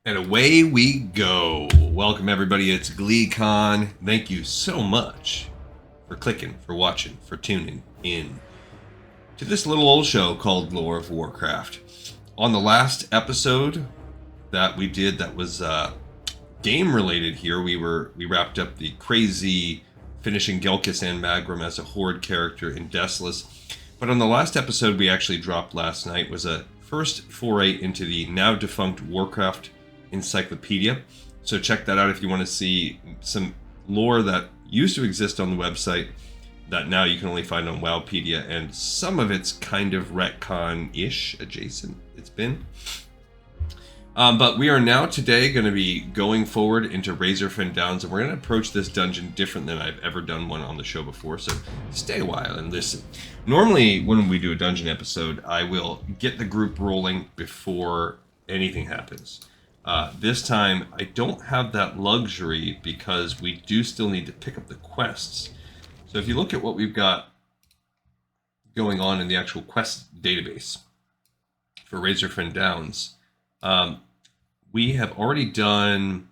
And away we go. Welcome everybody, it's GleeCon. Thank you so much for clicking, for watching, for tuning in to this little old show called Lore of Warcraft. On the last episode that we did that was game related here, we wrapped up the crazy finishing Gelkis and Magrum as a Horde character in Desolus. But on the last episode we actually dropped last night was a first foray into the now defunct Warcraft encyclopedia. So check that out if you want to see some lore that used to exist on the website that now you can only find on Wowpedia, and some of it's kind of retcon-ish adjacent. It's been. But we are now today going to be going forward into Razorfen Downs, and we're going to approach this dungeon different than I've ever done one on the show before, so stay a while and listen. Normally, when we do a dungeon episode, I will get the group rolling before anything happens. This time, I don't have that luxury because we do still need to pick up the quests. So if you look at what we've got going on in the actual quest database for Razorfen Downs, we have already done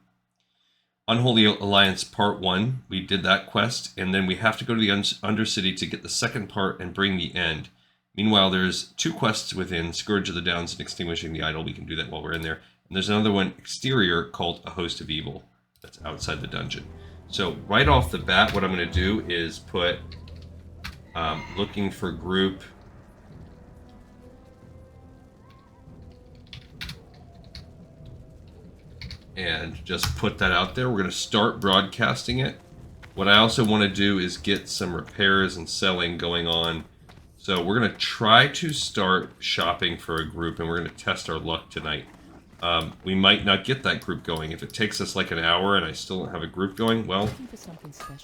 Unholy Alliance Part 1. We did that quest, and then we have to go to the Undercity to get the second part and bring the end. Meanwhile, there's two quests within Scourge of the Downs and Extinguishing the Idol. We can do that while we're in there. And there's another one, exterior, called A Host of Evil. That's outside the dungeon. So right off the bat, what I'm going to do is put looking for group. And just put that out there. We're going to start broadcasting it. What I also want to do is get some repairs and selling going on. So we're going to try to start shopping for a group, and we're going to test our luck tonight. We might not get that group going. If it takes us like an hour and I still don't have a group going, well,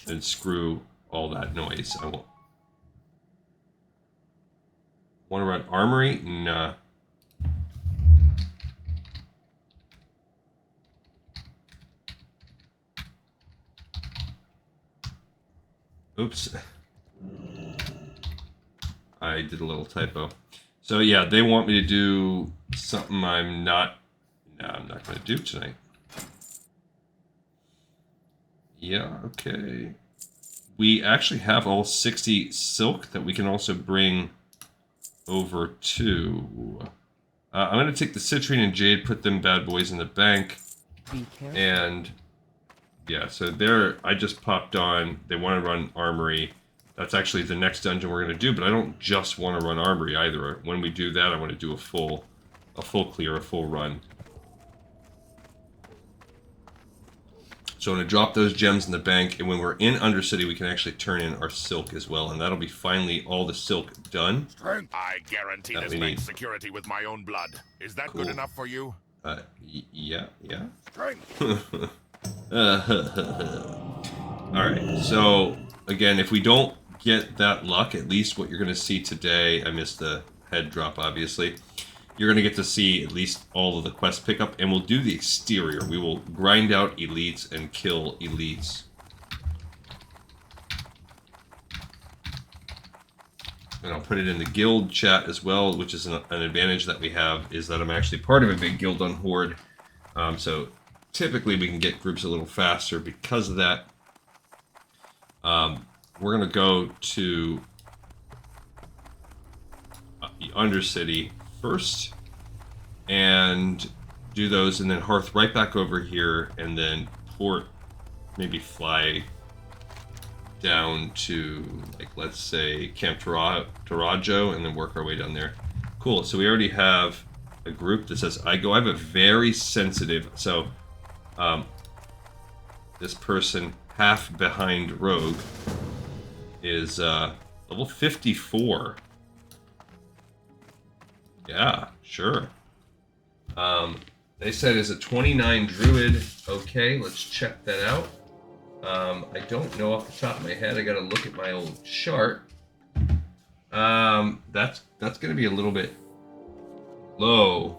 then screw all that noise. I won't. Want to run Armory? Nah. Oops. I did a little typo. So yeah, they want me to do something I'm not going to do tonight. Yeah, okay. We actually have all 60 silk that we can also bring over to. I'm going to take the citrine and jade, put them bad boys in the bank. And yeah, so there, I just popped on. They want to run Armory. That's actually the next dungeon we're going to do, but I don't just want to run Armory either. When we do that, I want to do a full clear, a full run. So I'm going to drop those gems in the bank, and when we're in Undercity, we can actually turn in our silk as well, and that'll be finally all the silk done. I guarantee this bank's security with my own blood. Is that Cool. good enough for you? Yeah. Strength. Alright, so again, if we don't get that luck, at least what you're going to see today, I missed the head drop obviously, you're going to get to see at least all of the quest pickup, and we'll do the exterior. We will grind out elites and kill elites. And I'll put it in the guild chat as well, which is an advantage that we have, is that I'm actually part of a big guild on Horde. So typically we can get groups a little faster because of that. We're going to go to the Undercity first and do those, and then Hearth right back over here, and then port, maybe fly down to, like, let's say Camp Tarajo, and then work our way down there. Cool, so we already have a group that says I go. I have a very sensitive, so this person half behind rogue is level 54. Yeah, sure. They said is a 29 druid. Okay, let's check that out. I don't know off the top of my head. I gotta look at my old chart. That's gonna be a little bit low.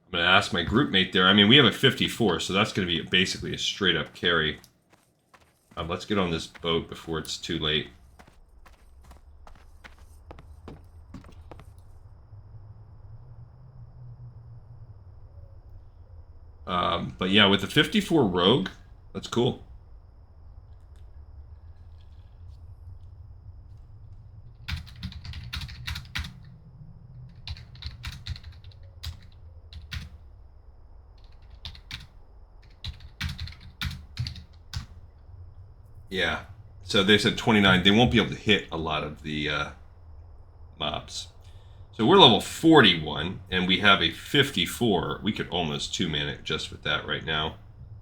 I'm going to ask my group mate there. I mean, we have a 54, so that's going to be basically a straight-up carry. Let's get on this boat before it's too late. But yeah, with the 54 Rogue, that's cool. Yeah. So they said 29. They won't be able to hit a lot of the mobs. So we're level 41, and we have a 54. We could almost two-man it just with that right now.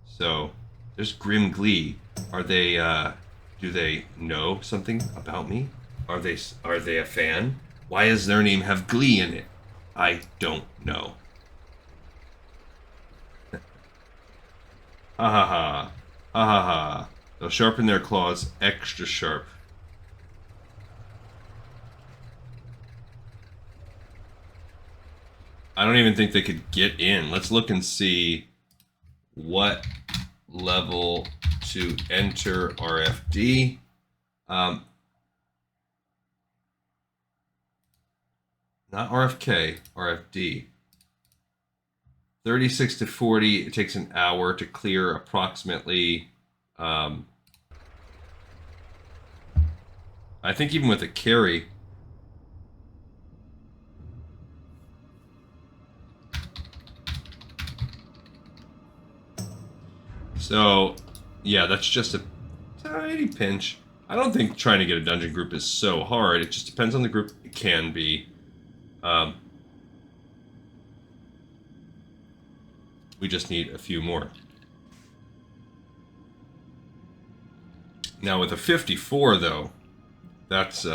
So there's Grim Glee. Are they, do they know something about me? Are they a fan? Why does their name have Glee in it? I don't know. Ha ha ha. Ha ha ha. They'll sharpen their claws extra sharp. I don't even think they could get in. Let's look and see what level to enter RFD. Not RFK, RFD. 36 to 40. It takes an hour to clear approximately. I think even with a carry. So, yeah, that's just a tiny pinch. I don't think trying to get a dungeon group is so hard. It just depends on the group. It can be. We just need a few more. Now with a 54, though, that's...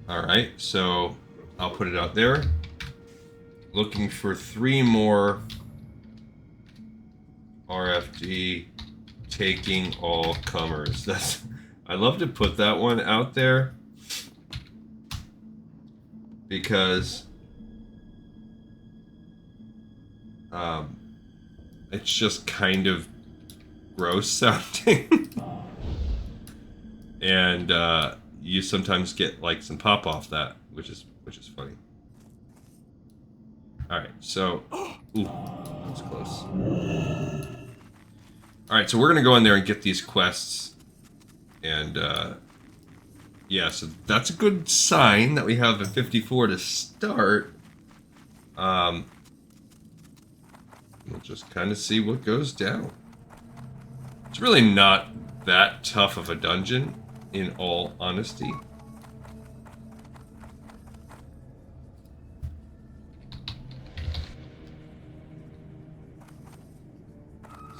Alright, so I'll put it out there. Looking for 3 more... RFD, taking all comers. That's, I love to put that one out there because it's just kind of gross sounding. And you sometimes get like some pop off that, which is funny. All right, so ooh, that's close. Alright, so we're going to go in there and get these quests. And, yeah, so that's a good sign that we have a 54 to start. We'll just kind of see what goes down. It's really not that tough of a dungeon, in all honesty.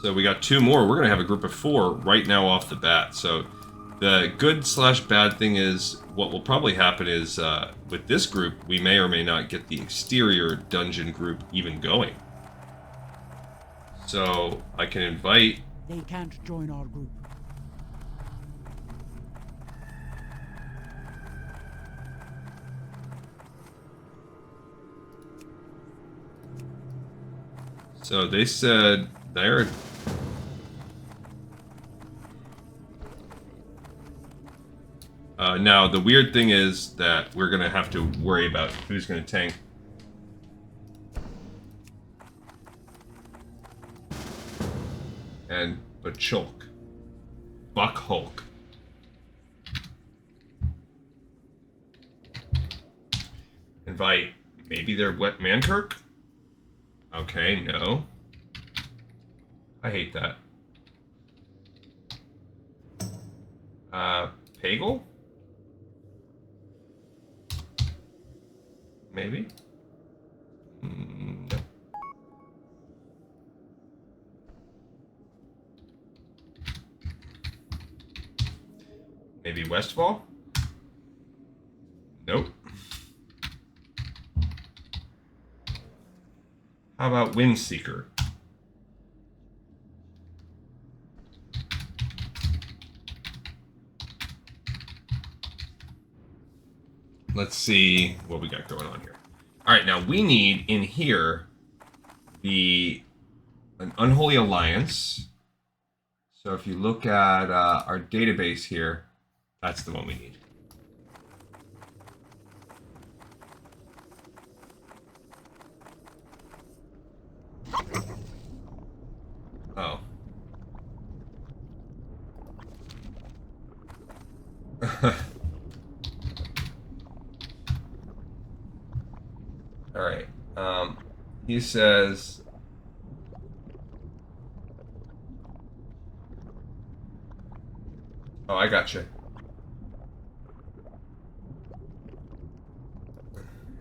So we got 2 more. We're going to have a group of 4 right now off the bat. So the good/bad thing is what will probably happen is with this group, we may or may not get the exterior dungeon group even going. So I can invite... They can't join our group. So they said they're... now, the weird thing is that we're going to have to worry about who's going to tank. And Bachulk. Buck Hulk. Invite. Maybe they're Wet Mankirk? Okay, no. I hate that. Pagel? Maybe? No. Maybe Westfall? Nope. How about Windseeker? Let's see what we got going on here. All right, now we need in here an Unholy Alliance, So if you look at our database here, that's the one we need. Oh. All right. He says, "Oh, I gotcha."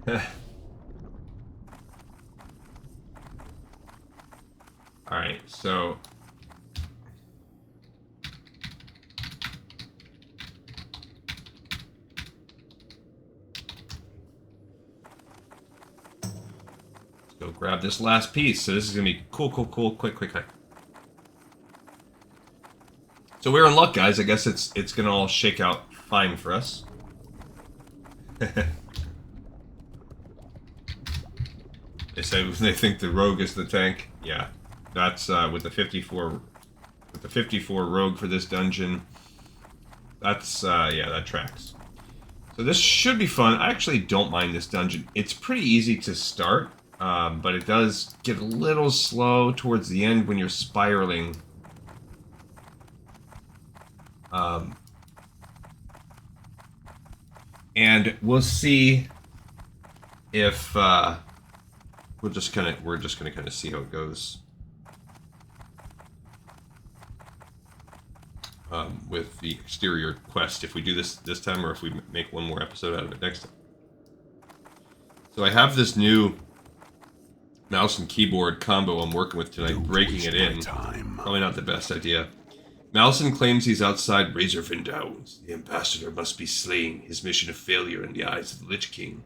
All right. So. Go grab this last piece. So this is gonna be cool, quick. So we're in luck, guys. I guess it's gonna all shake out fine for us. They think the rogue is the tank. Yeah, that's with the 54 rogue for this dungeon. That's yeah, that tracks. So this should be fun. I actually don't mind this dungeon. It's pretty easy to start. But it does get a little slow towards the end when you're spiraling. And we'll see if we're just gonna kind of see how it goes with the exterior quest. If we do this time, or if we make one more episode out of it next time. So I have this new mouse and keyboard combo I'm working with tonight, breaking it in. Probably not the best idea. Malison claims he's outside Razorfen Downs. The ambassador must be slain, his mission a failure in the eyes of the Lich King.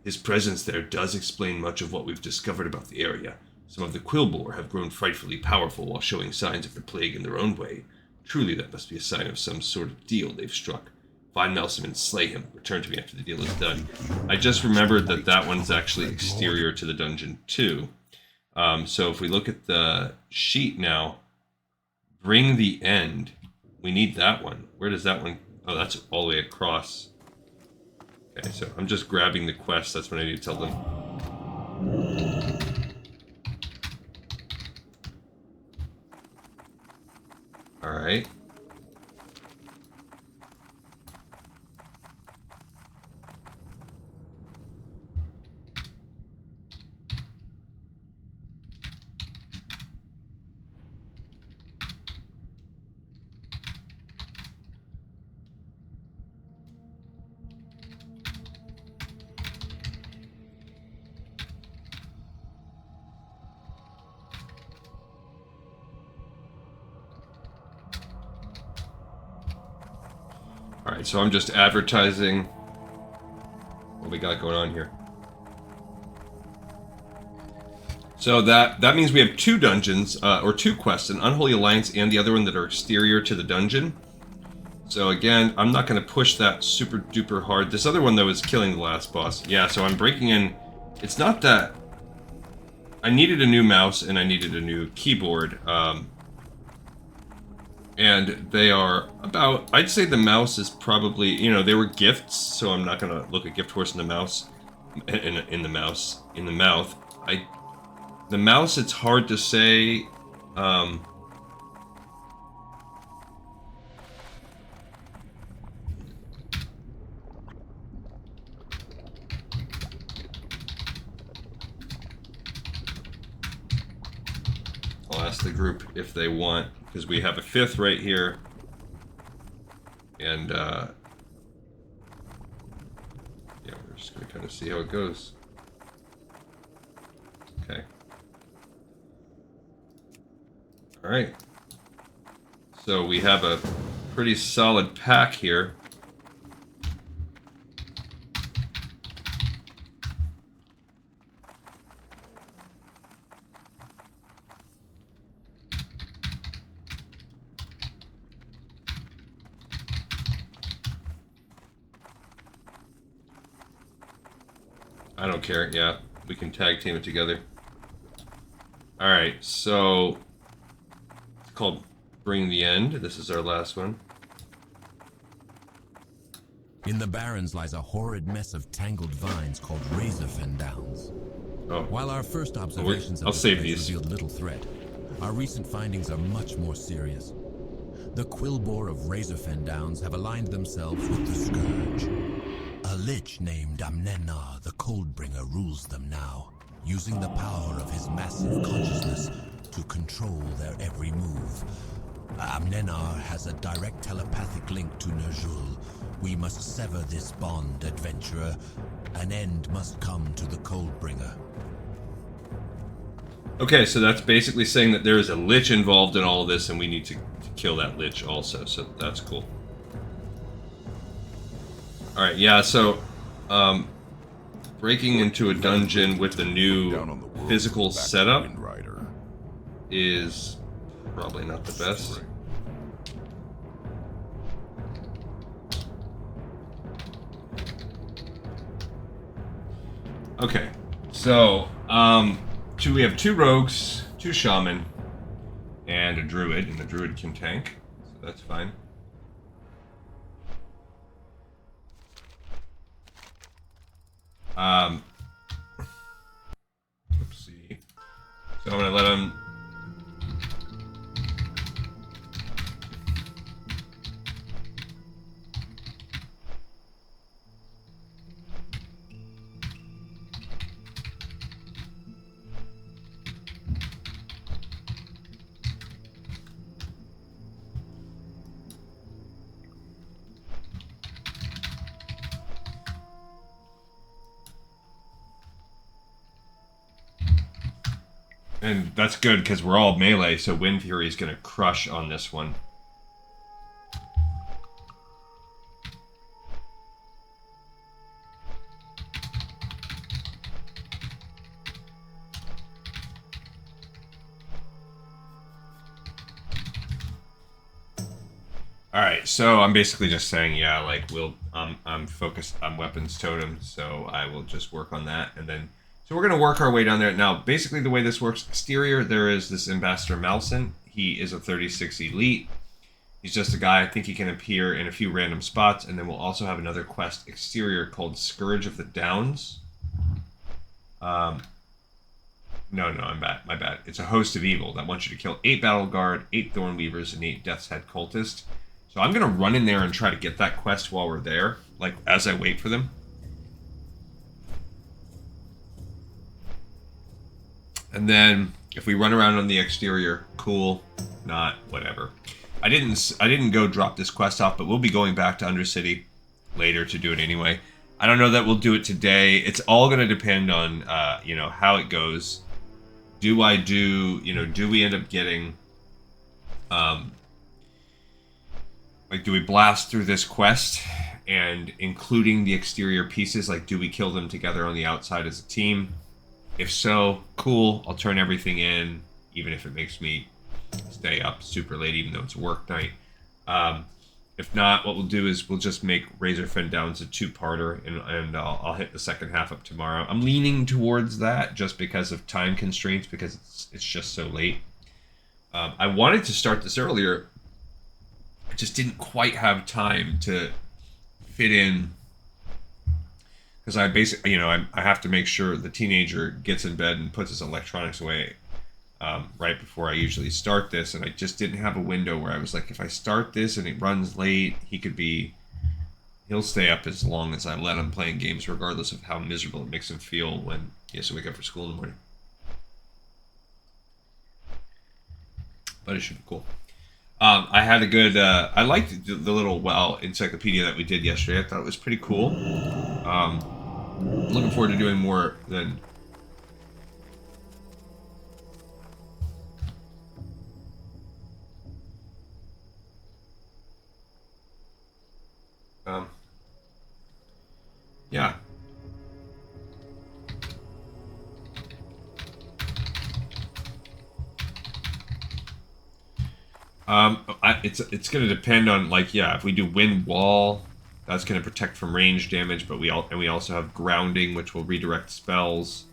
His presence there does explain much of what we've discovered about the area. Some of the Quillbore have grown frightfully powerful while showing signs of the plague in their own way. Truly, that must be a sign of some sort of deal they've struck. Find Malson and slay him. Return to me after the deal is done. I just remembered that one's actually exterior to the dungeon too. So if we look at the sheet now, bring the end. We need that one. Where does that one? Oh, that's all the way across. Okay, so I'm just grabbing the quest. That's what I need to tell them. All right. Alright, so I'm just advertising what we got going on here. So that means we have two dungeons, or two quests, an Unholy Alliance and the other one that are exterior to the dungeon. So again, I'm not going to push that super duper hard. This other one, though, is killing the last boss. Yeah, so I'm breaking in. It's not that... I needed a new mouse and I needed a new keyboard. And they are about... I'd say the mouse is probably... You know, they were gifts, so I'm not going to look a gift horse in the mouse. In the mouth. The mouse, it's hard to say... I'll ask the group if they want, because we have a fifth right here. And, yeah, we're just going to kind of see how it goes. Okay. Alright. So we have a pretty solid pack here. I don't care, yeah. We can tag team it together. Alright, so... It's called bring the end. This is our last one. In the Barrens lies a horrid mess of tangled vines called Razorfen Downs. Oh. While our first observations of this place revealed little threat, our recent findings are much more serious. The Quillbore of Razorfen Downs have aligned themselves with the Scourge. A lich named Amnenar the Coldbringer rules them now, using the power of his massive consciousness to control their every move. Amnenar has a direct telepathic link to Ner'zhul. We must sever this bond, adventurer. An end must come to the Coldbringer. Okay, so that's basically saying that there is a lich involved in all of this, and we need to kill that lich also, so that's cool. Alright, yeah, so, breaking into a dungeon with the new physical setup is probably not the best. Okay, so, we have 2 rogues, 2 shaman, and a druid, and the druid can tank, so that's fine. Let's see. So I'm gonna let him. And that's good because we're all melee, so Wind Fury is going to crush on this one. Alright, so I'm basically just saying, yeah, like, I'm focused on weapons totem, so I will just work on that, and then... So we're going to work our way down there. Now, basically the way this works, exterior, there is this Ambassador Malson. He is a 36 elite. He's just a guy. I think he can appear in a few random spots. And then we'll also have another quest exterior called Scourge of the Downs. No, I'm bad. My bad. It's a host of evil that wants you to kill 8 Battle Guard, 8 Thornweavers, and 8 Death's Head Cultists. So I'm going to run in there and try to get that quest while we're there, like as I wait for them. And then, if we run around on the exterior, cool. Not, whatever. I didn't go drop this quest off, but we'll be going back to Undercity later to do it anyway. I don't know that we'll do it today. It's all going to depend on, you know, how it goes. Do we end up getting, like, do we blast through this quest and including the exterior pieces? Like, do we kill them together on the outside as a team? If so, cool, I'll turn everything in, even if it makes me stay up super late, even though it's work night. If not, what we'll do is we'll just make Razorfen Downs a 2-parter, and I'll hit the second half up tomorrow. I'm leaning towards that just because of time constraints, because it's just so late. I wanted to start this earlier. I just didn't quite have time to fit in. Because I basically, you know, I have to make sure the teenager gets in bed and puts his electronics away right before I usually start this. And I just didn't have a window where I was like, if I start this and it runs late, he'll stay up as long as I let him playing games, regardless of how miserable it makes him feel when he has to wake up for school in the morning. But it should be cool. I had a good, I liked the little encyclopedia that we did yesterday. I thought it was pretty cool. Looking forward to doing more than... yeah. It's going to depend on, like, yeah, if we do wind wall, that's going to protect from range damage, but we also have grounding, which will redirect spells.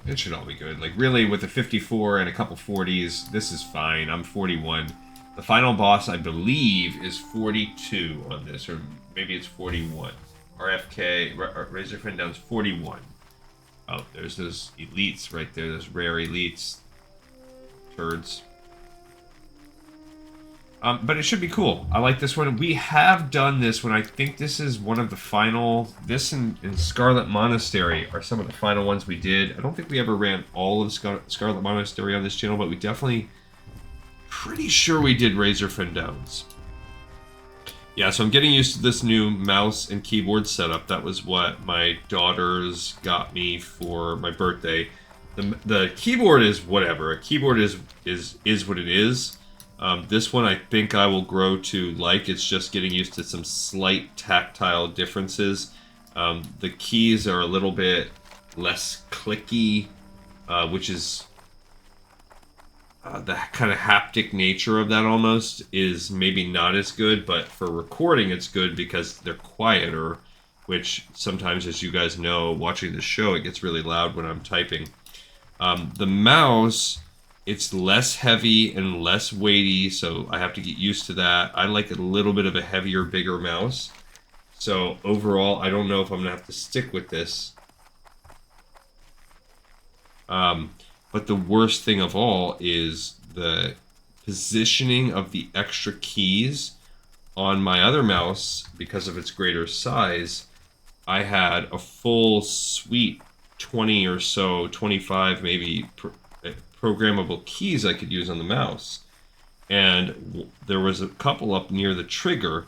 It should all be good. Like, really, with a 54 and a couple 40s, this is fine. I'm 41. The final boss, I believe, is 42 on this, or maybe it's 41. RFK, Razorfen down's 41. Oh, there's those elites right there, those rare elites. Turds. But it should be cool. I like this one. We have done this one. I think this is one of the final... This and Scarlet Monastery are some of the final ones we did. I don't think we ever ran all of Scarlet Monastery on this channel, but we definitely... Pretty sure we did Razorfen Downs. Yeah, so I'm getting used to this new mouse and keyboard setup. That was what my daughters got me for my birthday. The keyboard is whatever. A keyboard is what it is. This one I think I will grow to like. It's just getting used to some slight tactile differences. The keys are a little bit less clicky, which is the kind of haptic nature of that almost is maybe not as good, but for recording it's good because they're quieter, which sometimes, as you guys know, watching the show, it gets really loud when I'm typing. The mouse... It's less heavy and less weighty, so I have to get used to that. I like a little bit of a heavier, bigger mouse. So overall, I don't know if I'm going to have to stick with this. But the worst thing of all is the positioning of the extra keys on my other mouse, because of its greater size. I had a full suite, 20 or so, 25 maybe, programmable keys I could use on the mouse, and there was a couple up near the trigger,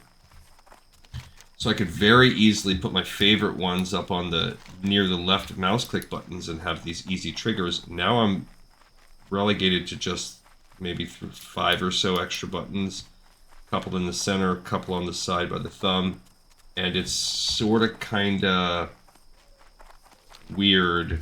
so I could very easily put my favorite ones up on the near the left mouse click buttons and have these easy triggers. Now I'm relegated to just maybe 5 or so extra buttons, a couple in the center, a couple on the side by the thumb, and it's sort of kind of weird.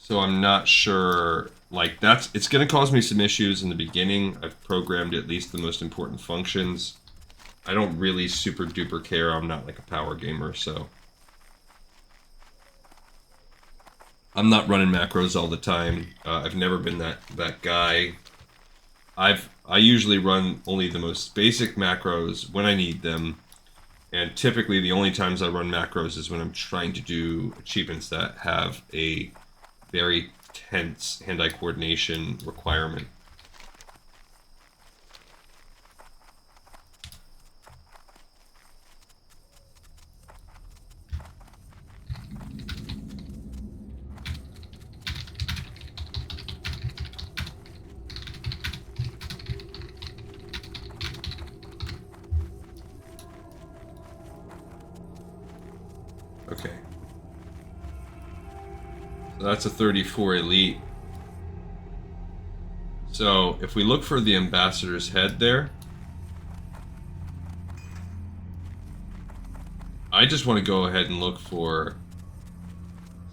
So I'm not sure, like, it's going to cause me some issues in the beginning. I've programmed at least the most important functions. I don't really super duper care. I'm not like a power gamer, so I'm not running macros all the time. I've never been that guy. I usually run only the most basic macros when I need them. And typically the only times I run macros is when I'm trying to do achievements that have a very tense hand-eye coordination requirement. Okay. So that's a 34 elite. So if we look for the ambassador's head there, I just want to go ahead and look for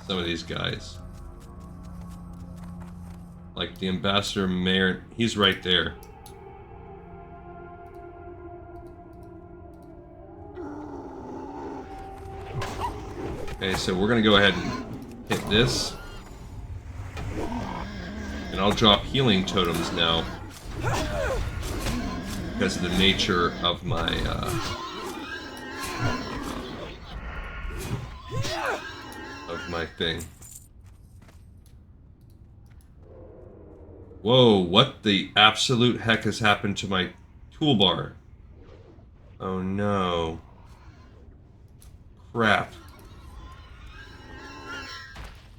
some of these guys. Like the ambassador mayor, he's right there. Okay, so we're gonna go ahead and hit this. And I'll drop healing totems now because of the nature of my thing. Whoa, what the absolute heck has happened to my toolbar? Oh no. Crap.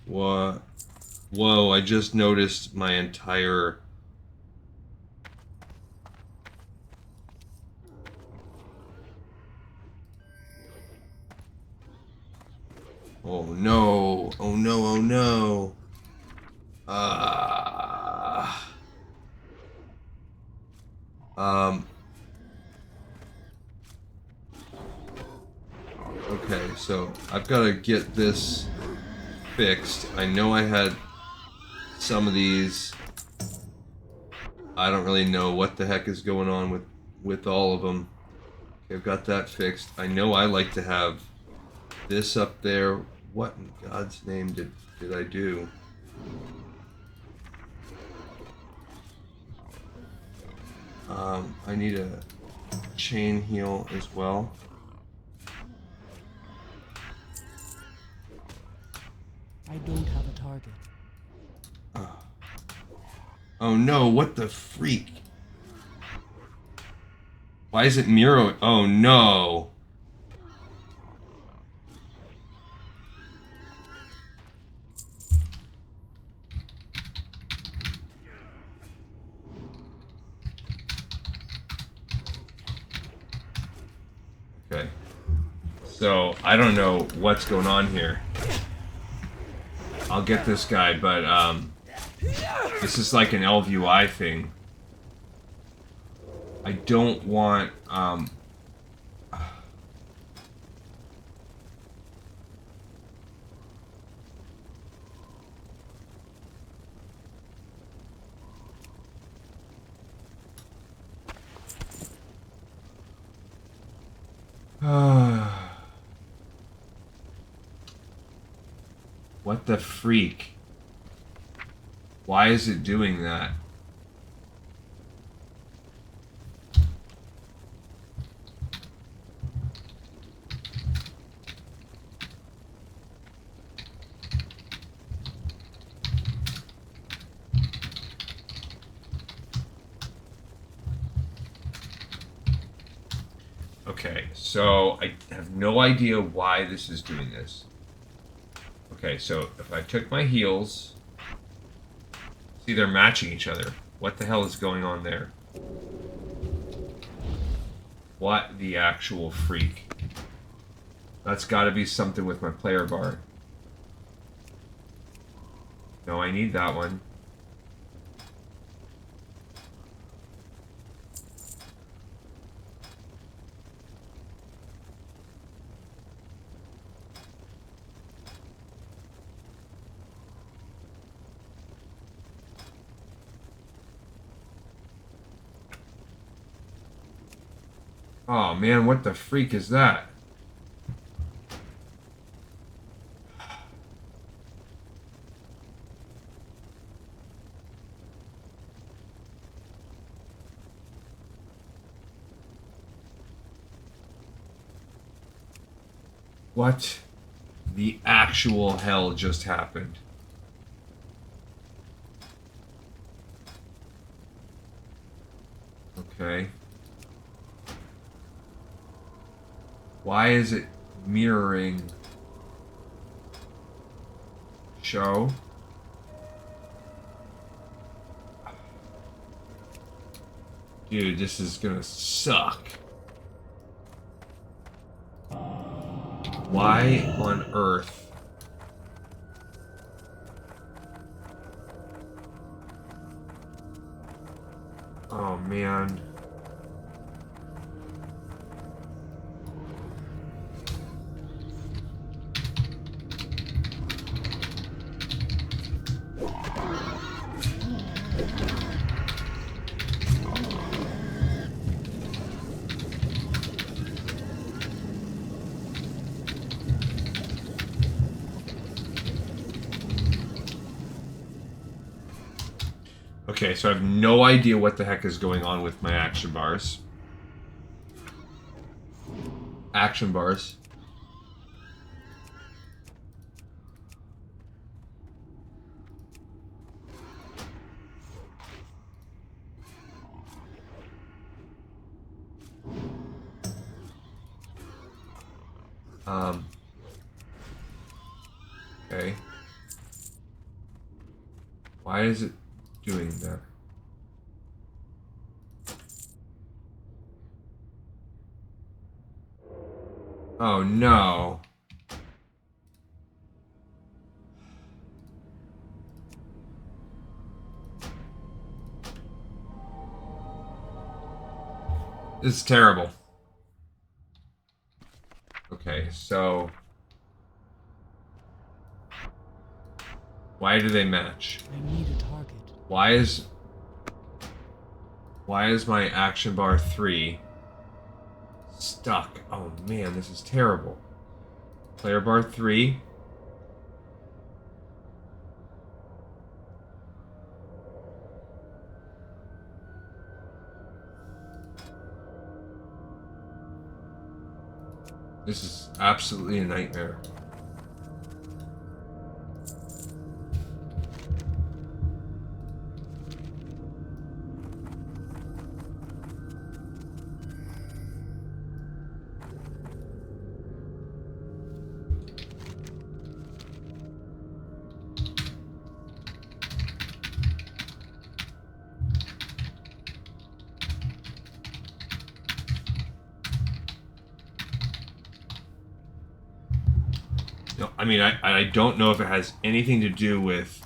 What? Whoa, I just noticed my entire... Oh no, oh no, oh no. Okay, so I've got to get this fixed. I know I had some of these. I don't really know what the heck is going on with all of them. Okay, I've got that fixed. I know I like to have this up there. What in God's name did I do? I need a chain heal as well. I don't have a target. Oh no, what the freak? Why is it Miro? Oh no. Okay. So, I don't know what's going on here. I'll get this guy, but, this is like an LVUI thing. I don't want, what the freak? Why is it doing that? Okay, so I have no idea why this is doing this. Okay, so if I took my heals... See, they're matching each other. What the hell is going on there? What the actual freak? That's gotta be something with my player bar. No, I need that one. Oh man, what the freak is that? What the actual hell just happened? Okay. Why is it mirroring show? Dude, this is gonna suck. Why on earth? Oh man. Okay, so I have no idea what the heck is going on with my action bars. Action bars. Okay. Why is it doing that? Oh no. This is terrible. Okay, so Why do they match? I need a target. Why is my action bar 3 stuck? Oh man, this is terrible. Player bar 3. This is absolutely a nightmare. No, I mean, I don't know if it has anything to do with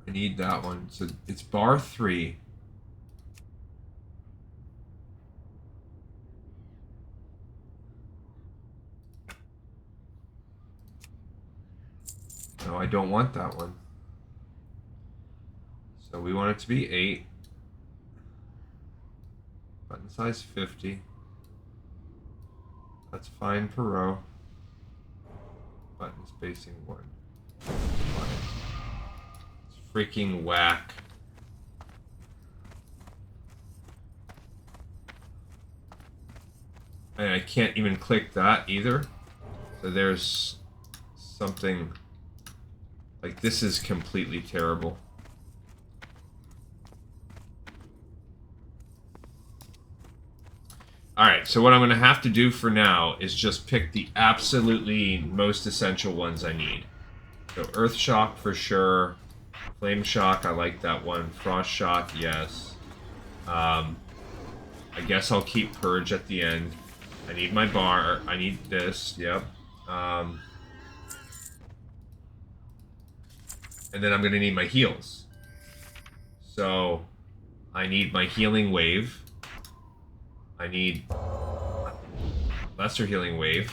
I need that one. So it's bar 3. No, I don't want that one. So we want it to be 8. Button size 50. That's fine per row. Button spacing 1. It's freaking whack. And I can't even click that either. So there's something like this is completely terrible. Alright, so what I'm going to have to do for now is just pick the absolutely most essential ones I need. So Earth Shock for sure. Flame Shock, I like that one. Frost Shock, yes. I guess I'll keep Purge at the end. I need my bar. I need this, yep. And then I'm going to need my heals. So I need my Healing Wave. I need Lesser Healing Wave.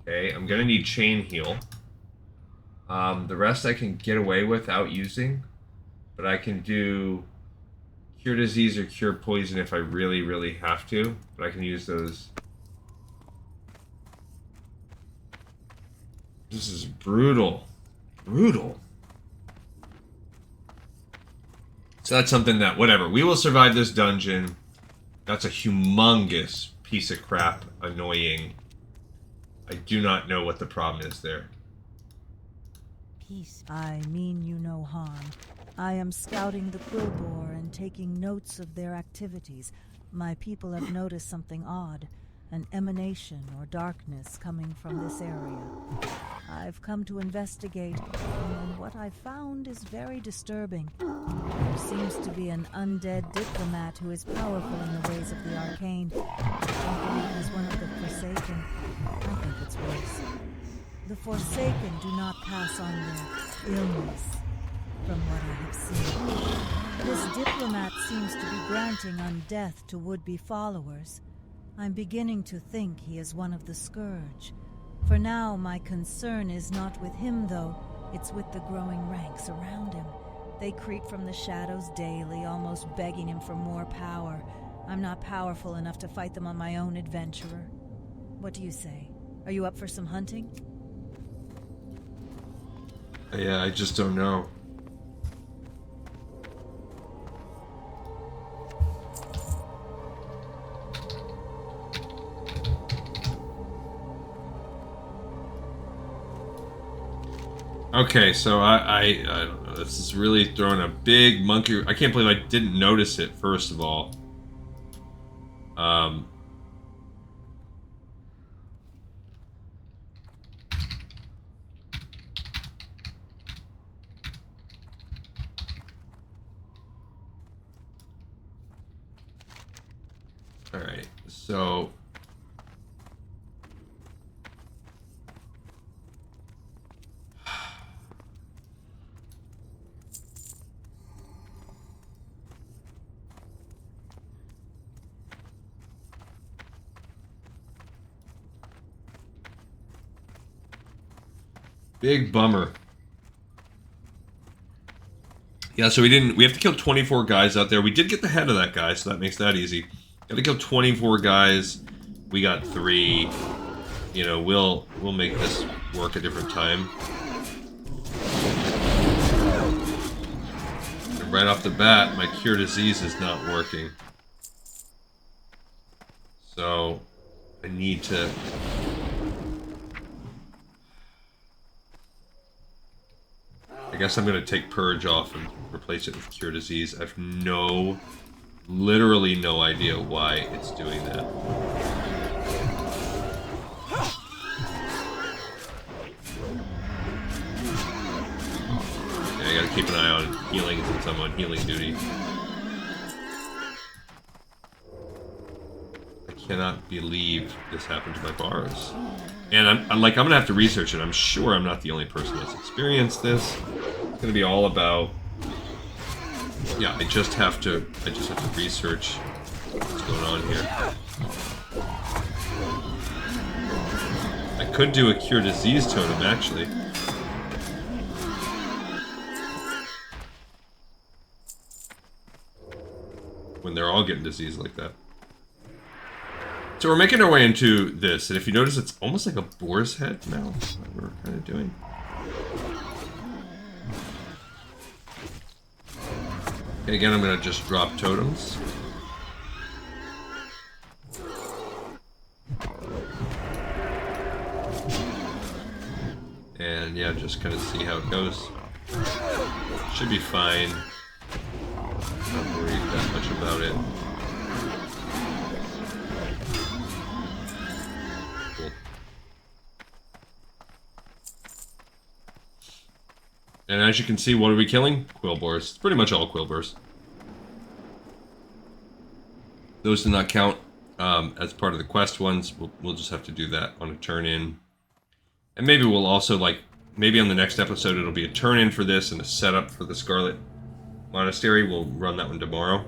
Okay, I'm gonna need Chain Heal. The rest I can get away without using, but I can do Cure Disease or Cure Poison if I really, really have to, but I can use those. This is brutal. Brutal. So that's something that, whatever, we will survive this dungeon. That's a humongous piece of crap, annoying. I do not know what the problem is there. Peace. I mean you no harm. I am scouting the Quillbore and taking notes of their activities. My people have noticed something odd, an emanation or darkness coming from this area. I've come to investigate, and what I found is very disturbing. There seems to be an undead diplomat who is powerful in the ways of the arcane. I believe he's one of the Forsaken. I think it's worse. The Forsaken do not pass on their illness, from what I have seen. This diplomat seems to be granting undeath to would-be followers. I'm beginning to think he is one of the Scourge. For now, my concern is not with him, though. It's with the growing ranks around him. They creep from the shadows daily, almost begging him for more power. I'm not powerful enough to fight them on my own, adventurer. What do you say? Are you up for some hunting? Yeah, I just don't know. Okay, so I don't know. This is really throwing a big monkey. I can't believe I didn't notice it, first of all. Alright, so... Big bummer. Yeah, so we have to kill 24 guys out there. We did get the head of that guy, so that makes that easy. Got to kill 24 guys. We got 3. You know, we'll make this work a different time. And right off the bat, my cure disease is not working. So I need to... I guess I'm going to take Purge off and replace it with Cure Disease. I have literally no idea why it's doing that. Okay, I gotta keep an eye on healing since I'm on healing duty. I cannot believe this happened to my bars. And I'm gonna have to research it. I'm sure I'm not the only person that's experienced this. It's gonna be all about... Yeah, I just have to research what's going on here. I could do a Cure Disease totem, actually. When they're all getting disease like that. So we're making our way into this, and if you notice, it's almost like a boar's head now, what we're kind of doing. Okay, again, I'm going to just drop totems. And yeah, just kind of see how it goes. Should be fine. Not worried that much about it. Cool. And as you can see, what are we killing? Quillboars. It's pretty much all Quillboars. Those do not count as part of the quest ones. We'll just have to do that on a turn-in. And maybe we'll also, maybe on the next episode it'll be a turn-in for this and a setup for the Scarlet Monastery. We'll run that one tomorrow.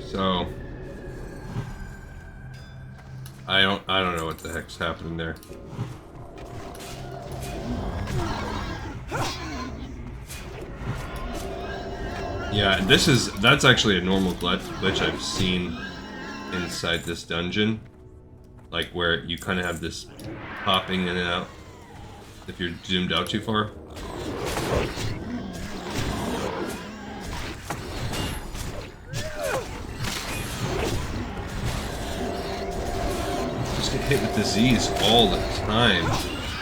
So I don't know what the heck's happening there. Yeah, that's actually a normal glitch I've seen inside this dungeon. Like where you kind of have this popping in and out if you're zoomed out too far. Hit with disease all the time.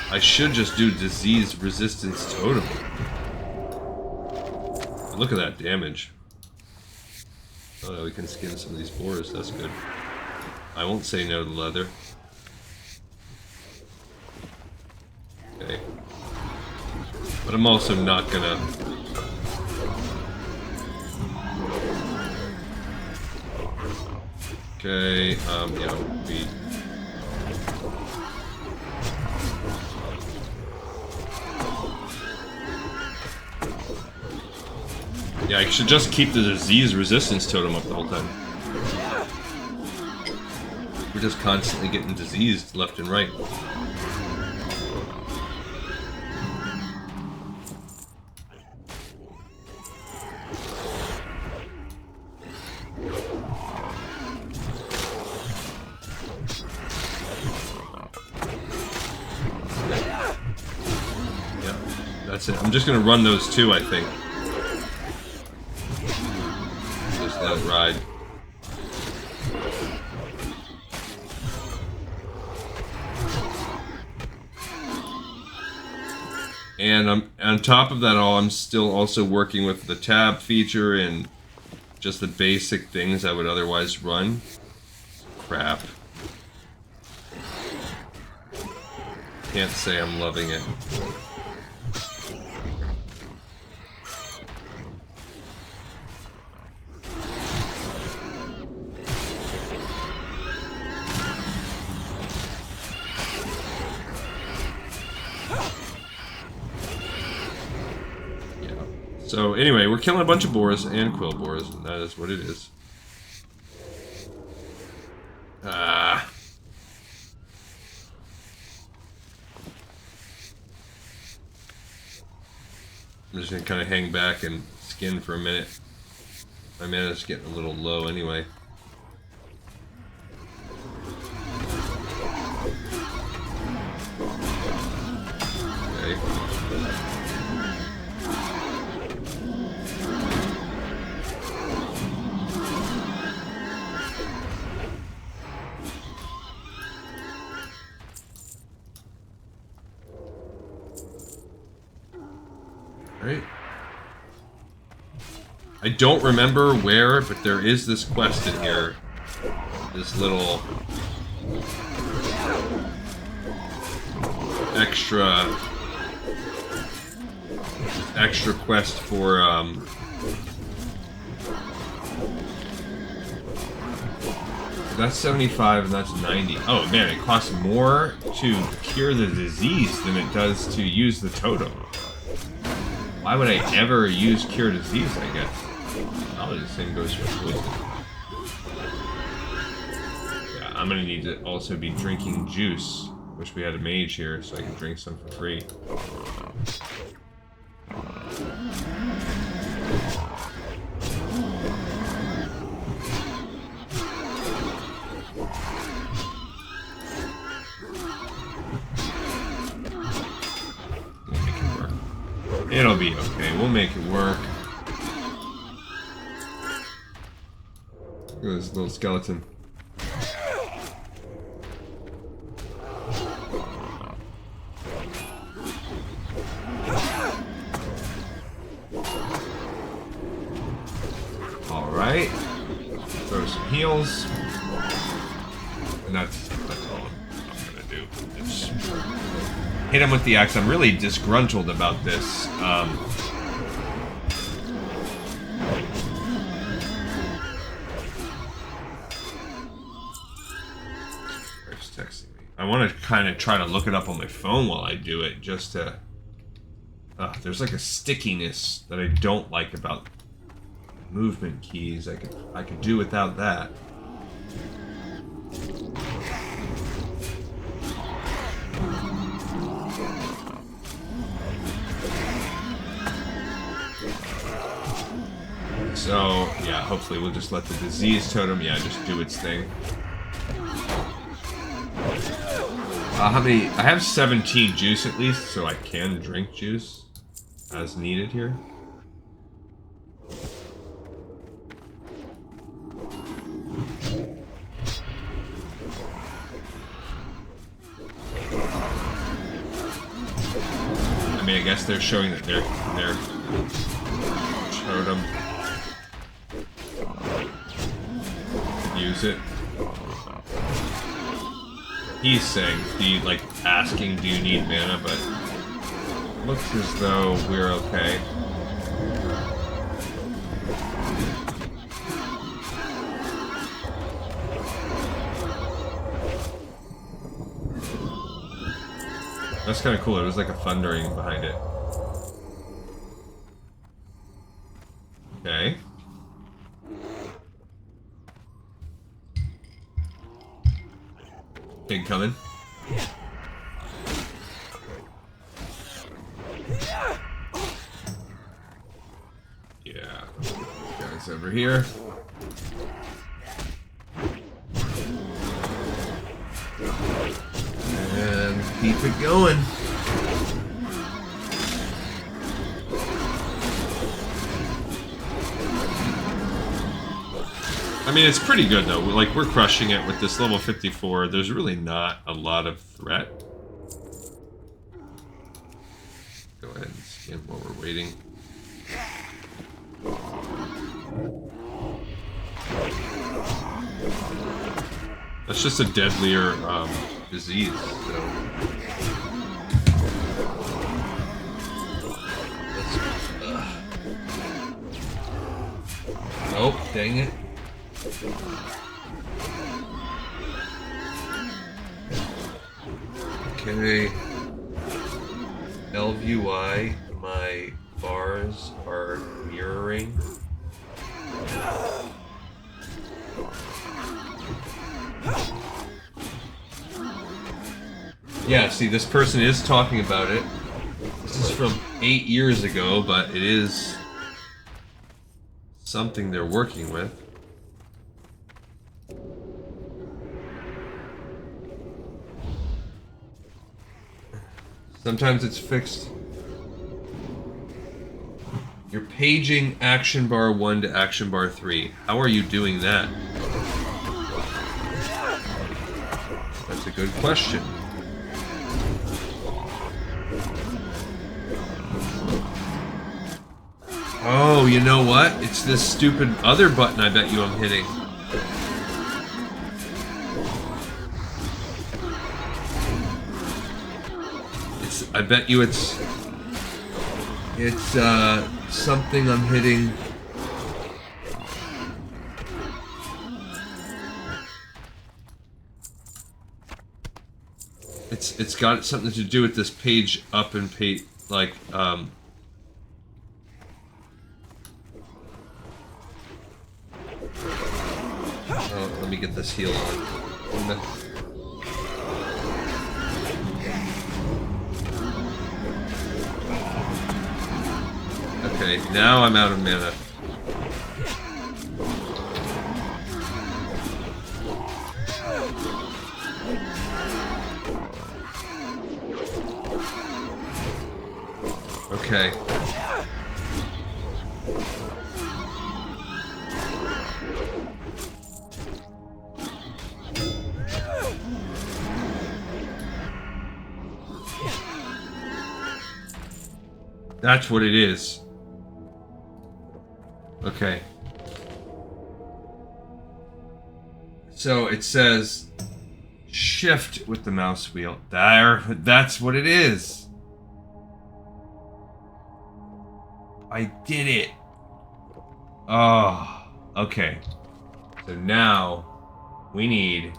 I should just do disease resistance totem. Look at that damage. Oh, we can skin some of these boars. That's good. I won't say no to leather. Okay. But I'm also not gonna... Okay, yeah, we... Yeah, I should just keep the disease resistance totem up the whole time. We're just constantly getting diseased left and right. That's it. I'm just gonna run those two, I think. Just let it ride. And on top of that all, I'm still also working with the tab feature and just the basic things I would otherwise run. Crap. Can't say I'm loving it. So anyway, we're killing a bunch of boars and quill boars, and that is what it is. I'm just gonna kind of hang back and skin for a minute. My mana's getting a little low anyway. Okay. Right. I don't remember where, but there is this quest in here. This little extra quest for that's 75 and that's 90. Oh man, it costs more to cure the disease than it does to use the totem. Why would I ever use cure disease, I guess? Probably the same goes for poison. Yeah, I'm gonna need to also be drinking juice. Wish we had a mage here so I could drink some for free. It'll be okay. We'll make it work. Look at this little skeleton. Alright. Throw some heals. And that's all I'm gonna do. It's hit him with the axe. I'm really disgruntled about this. Wife's texting me. I want to kind of try to look it up on my phone while I do it, just to... there's like a stickiness that I don't like about movement keys. I could do without that. So, yeah, hopefully we'll just let the disease totem, just do its thing. How many? I have 17 juice at least, so I can drink juice as needed here. I mean, I guess they're showing that their totem use it. He's saying, asking, do you need mana, but looks as though we're okay. That's kind of cool. It was like a thundering behind it. Okay. Pig coming. Yeah. Guys over here. And keep it going. I mean, it's pretty good though. Like, we're crushing it with this level 54. There's really not a lot of threat. Go ahead and skim while we're waiting. That's just a deadlier disease. So. Oh, dang it. Okay. LVY, my bars are mirroring. Yeah, see, this person is talking about it. This is from 8 years ago, but it is something they're working with. Sometimes it's fixed. You're paging action bar 1 to action bar 3. How are you doing that? That's a good question. Oh, you know what? It's this stupid other button I bet you I'm hitting. I bet you it's something I'm hitting. It's got something to do with this page up and page like oh, let me get this heal on. Okay, now I'm out of mana. Okay. That's what it is. Okay. So it says shift with the mouse wheel. That's what it is. I did it. Oh, okay. So now we need...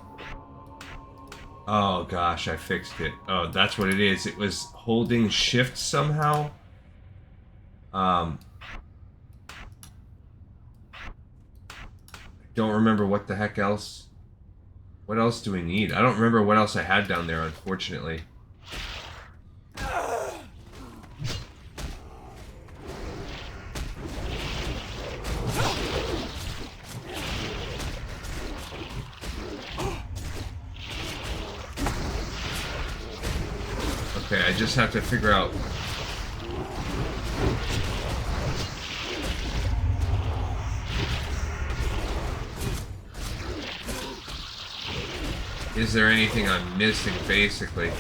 Oh gosh, I fixed it. Oh, that's what it is. It was holding shift somehow. Don't remember what the heck else. What else do we need? I don't remember what else I had down there, unfortunately. Okay, I just have to figure out. Is there anything I'm missing, basically?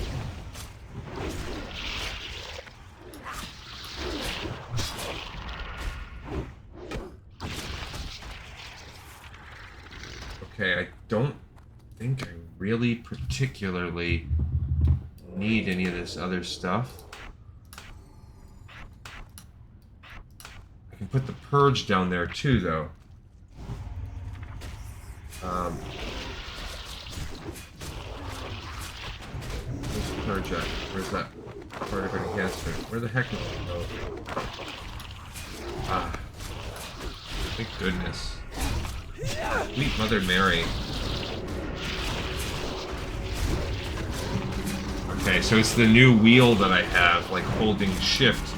Okay, I don't think I really particularly need any of this other stuff. I can put the purge down there too, though. Where's the purge at? Where's that part of enhancement? Where the heck is it? Oh. Ah. Thank goodness. Sweet Mother Mary. Okay, so it's the new wheel that I have, like holding shift.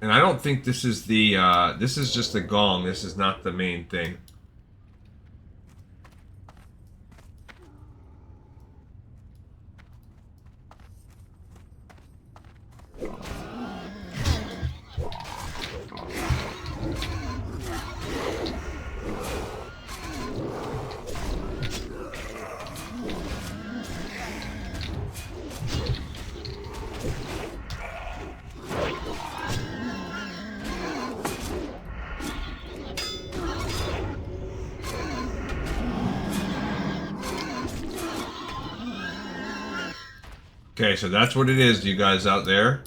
And I don't think this is the, this is just the gong. This is not the main thing. Okay, so that's what it is, you guys out there.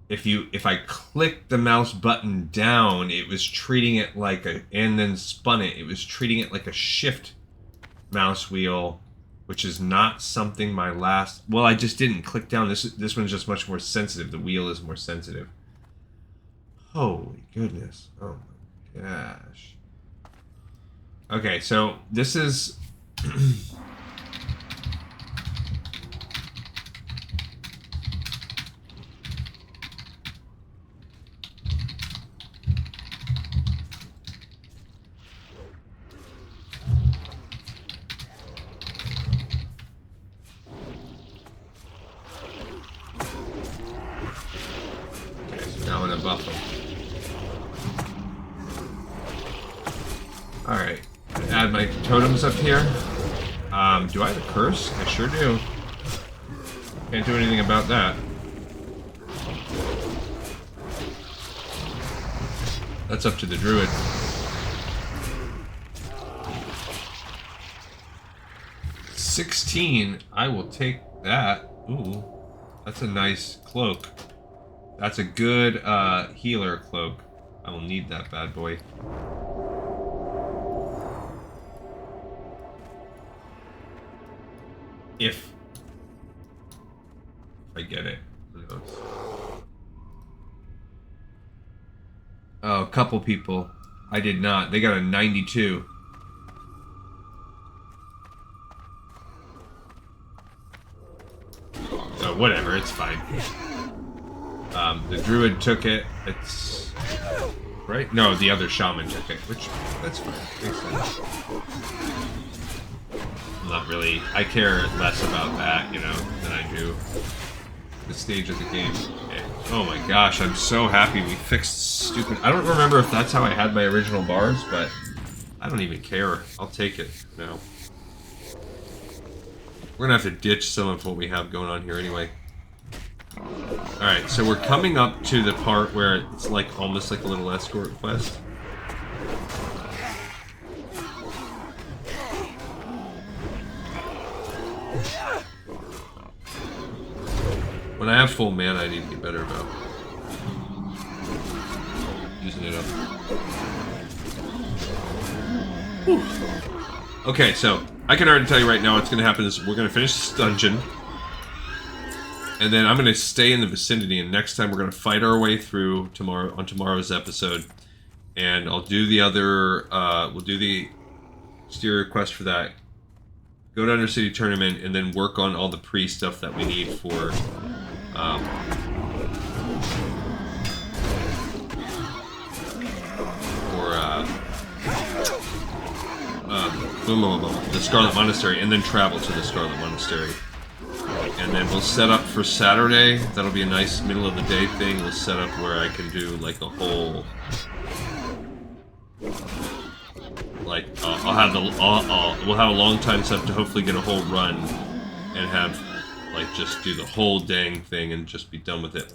If I click the mouse button down, it was treating it like a, and then spun it, it was treating it like a shift mouse wheel, which is not something my last, well, I just didn't click down. This one's just much more sensitive. The wheel is more sensitive. Holy goodness. Oh my gosh. Okay, so this is Alright, add my totems up here. Do I have a curse? I sure do. Can't do anything about that. That's up to the druid. $16. I will take that. Ooh, that's a nice cloak. That's a good healer cloak. I will need that bad boy. If I get it. Who knows? Oh, a couple people. I did not. They got a 92. Oh, whatever. It's fine. The druid took it. It's... Right? No, the other shaman took it. Which, that's fine. Makes sense. Not really. I care less about that, you know, than I do the stage of the game. Okay. Oh my gosh, I'm so happy we fixed stupid... I don't remember if that's how I had my original bars, but I don't even care. I'll take it now. We're gonna have to ditch some of what we have going on here anyway. Alright, so we're coming up to the part where it's like almost like a little escort quest. When I have full mana, I need to get better about using it up. Whew. Okay, so I can already tell you right now what's going to happen is we're going to finish this dungeon, and then I'm going to stay in the vicinity, and next time we're going to fight our way through tomorrow's episode, and I'll do the other, we'll do the exterior quest for that, go to Undercity Tournament, and then work on all the pre-stuff that we need for, the Scarlet Monastery, and then travel to the Scarlet Monastery. And then we'll set up for Saturday. That'll be a nice middle of the day thing. We'll set up where I can do like a whole, like I'll have the we'll have a long time set up to hopefully get a whole run and have like just do the whole dang thing and just be done with it.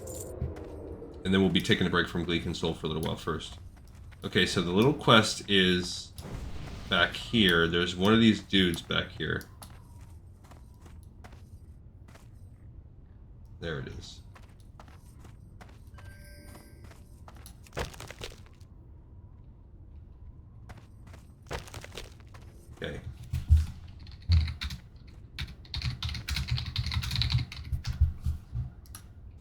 And then we'll be taking a break from Glee Console for a little while first. Okay, so the little quest is back here. There's one of these dudes back here. There it is. Okay.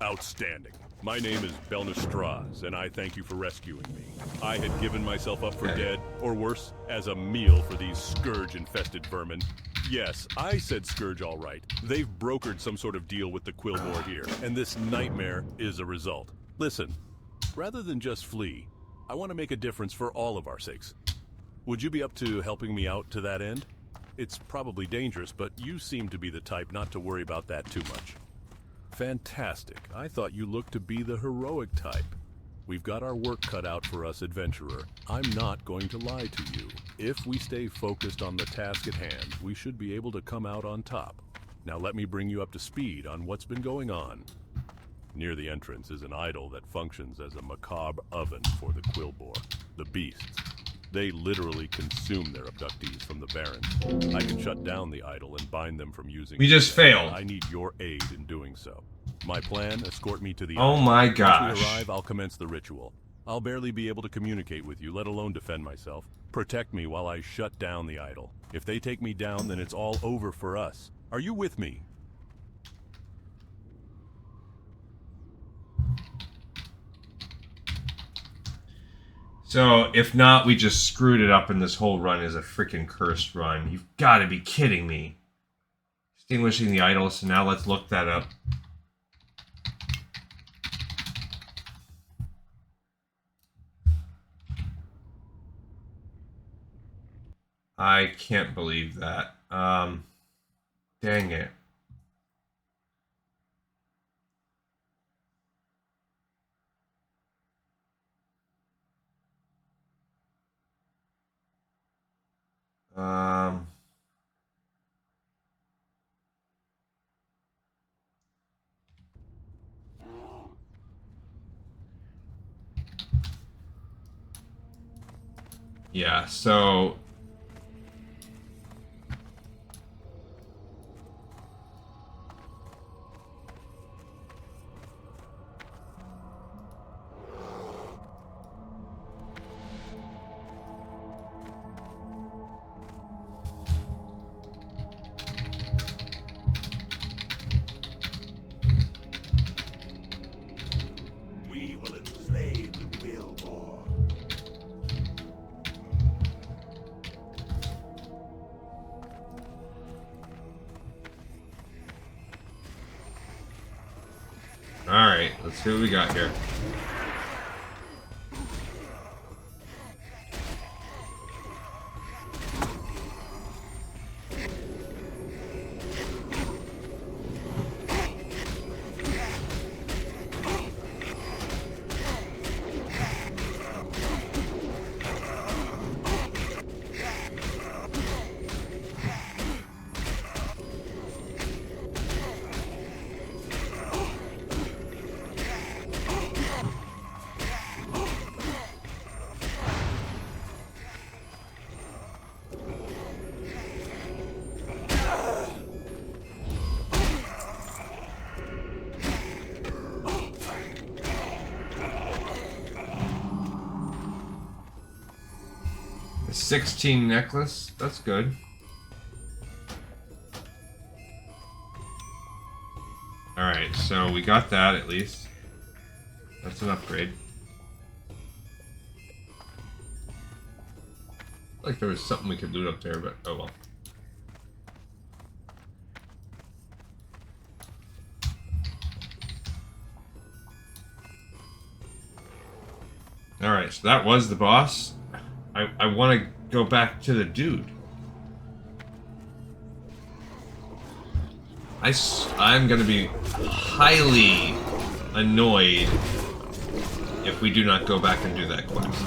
Outstanding. My name is Belnestraz, and I thank you for rescuing me. I had given myself up for dead, or worse, as a meal for these Scourge-infested vermin. Yes, I said Scourge all right. They've brokered some sort of deal with the Quillmore here, and this nightmare is a result. Listen, Rather than just flee, I want to make a difference for all of our sakes. Would you be up to helping me out to that end? It's probably dangerous, but you seem to be the type not to worry about that too much. Fantastic. I thought you looked to be the heroic type. We've got our work cut out for us, adventurer. I'm not going to lie to you. If we stay focused on the task at hand, we should be able to come out on top. Now let me bring you up to speed on what's been going on. Near the entrance is an idol that functions as a macabre oven for the Quillbore, the beasts. They literally consume their abductees from the Barrens. I can shut down the idol and bind them from using. We just failed. I need your aid in doing so. My plan: escort me to the. Oh my gosh! Once we arrive, I'll commence the ritual. I'll barely be able to communicate with you, let alone defend myself. Protect me while I shut down the idol. If they take me down, then it's all over for us. Are you with me? So, if not, we just screwed it up and this whole run is a freaking cursed run. You've got to be kidding me. Extinguishing the Idol, so now let's look that up. I can't believe that. Dang it. Yeah, so We will enslave the Quillbore. alright, let's see what we got here. A 16 necklace, that's good. Alright, so we got that at least. That's an upgrade. Like there was something we could loot up there, but oh well. Alright, so that was the boss. I want to go back to the dude. I'm going to be highly annoyed if we do not go back and do that quest.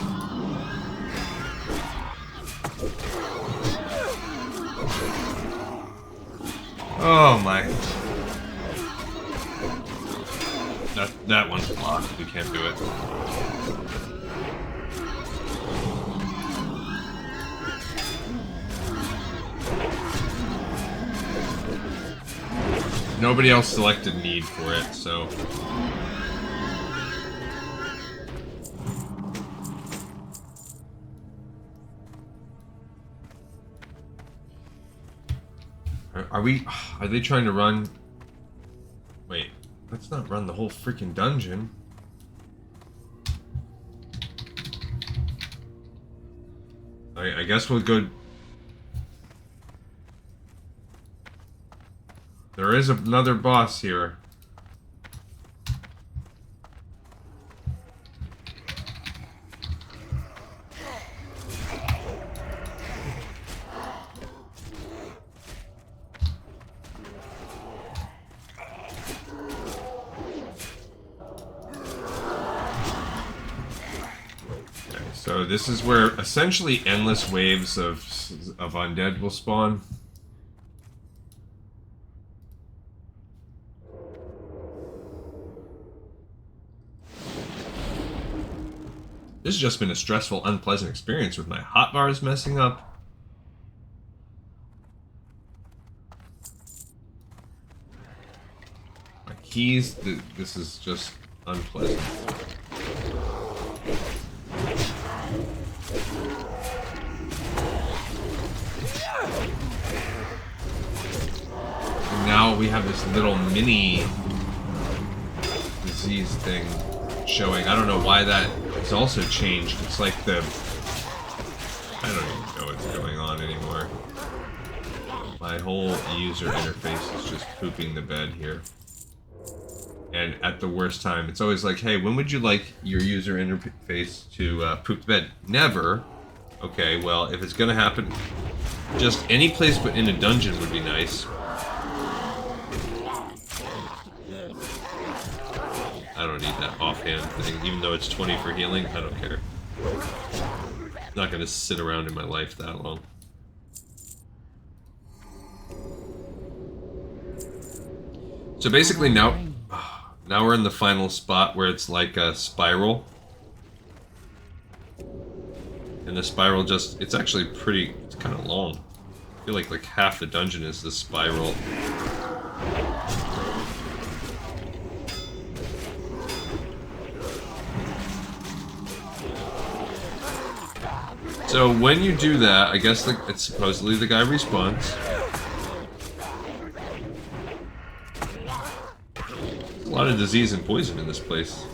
Oh my. That one's blocked. We can't do it. Nobody else selected need for it, so... Are they trying to run... Wait, let's not run the whole freaking dungeon. I guess we'll go... There is another boss here. So this is where essentially endless waves of undead will spawn. This has just been a stressful, unpleasant experience with my hotbars messing up. My keys, this is just unpleasant. And now we have this little mini disease thing showing. I don't know why that is also changed. It's like the... I don't even know what's going on anymore. My whole user interface is just pooping the bed here. And at the worst time, it's always like, hey, when would you like your user interface to poop the bed? Never. Okay, well, if it's gonna happen, just any place but in a dungeon would be nice. I don't need that offhand thing, even though it's 20 for healing, I don't care. I'm not gonna sit around in my life that long. So basically now we're in the final spot where it's like a spiral. And the spiral just, it's actually pretty, it's kind of long. I feel like half the dungeon is this spiral. So when you do that, I guess it's supposedly the guy respawns. There's a lot of disease and poison in this place.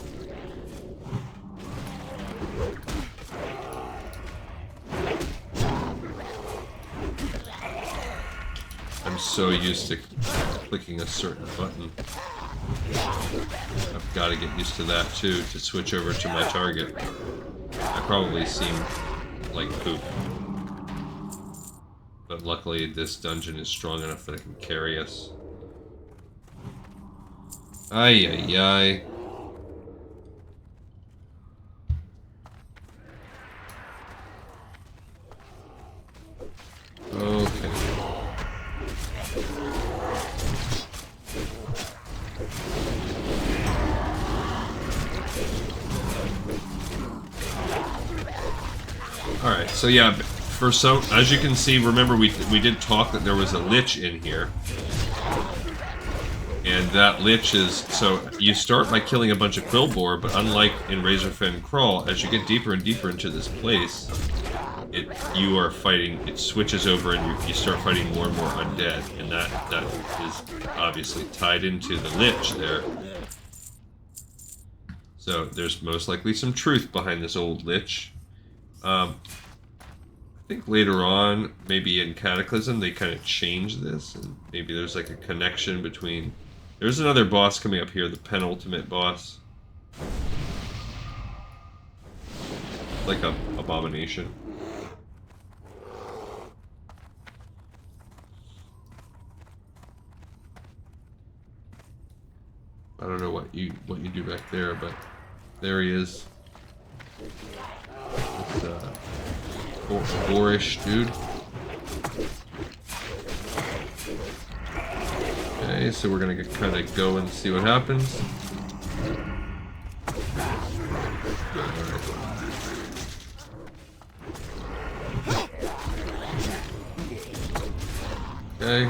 I'm so used to clicking a certain button. I've got to get used to that too, to switch over to my target. I probably seem like poop. But luckily this dungeon is strong enough that it can carry us. Ay ay ay. Okay. Alright, so yeah, as you can see, remember we did talk that there was a lich in here. And that lich is, so you start by killing a bunch of quillboar, but unlike in Razorfen Crawl, as you get deeper and deeper into this place, you are fighting, it switches over and you start fighting more and more undead, and that is obviously tied into the lich there. So there's most likely some truth behind this old lich. I think later on, maybe in Cataclysm, they kind of change this, and maybe there's like a connection between... There's another boss coming up here, the penultimate boss. Like a abomination. I don't know what you do back there, but there he is. It's boorish dude. Okay, so we're gonna kind of go and see what happens. Okay.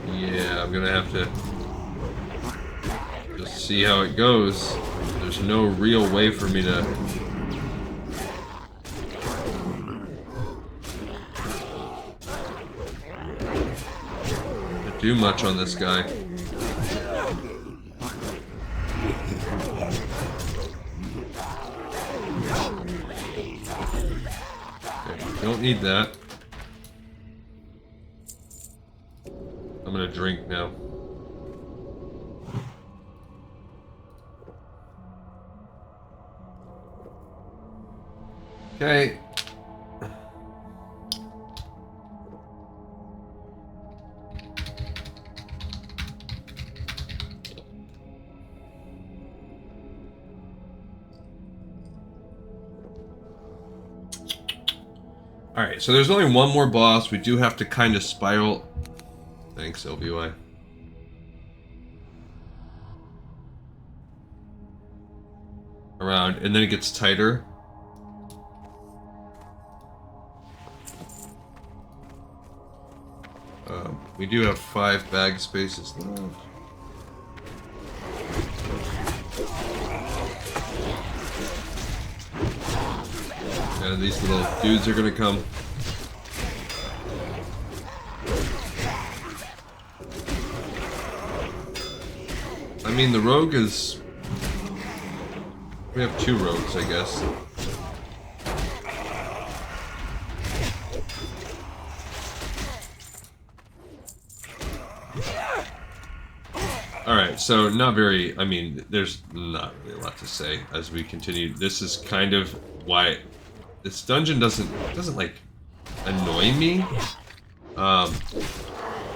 Yeah, I'm gonna have to just see how it goes. There's no real way for me to do much on this guy. Okay, don't need that. I'm gonna drink now. Okay. Alright, so there's only one more boss. We do have to kind of spiral. Thanks, LBY. Around, and then it gets tighter. We do have 5 bag spaces left. And these little dudes are gonna come. I mean, the rogue is... We have 2 rogues, I guess. Alright, so not very... I mean, there's not really a lot to say as we continue. This is kind of why... This dungeon doesn't like, annoy me.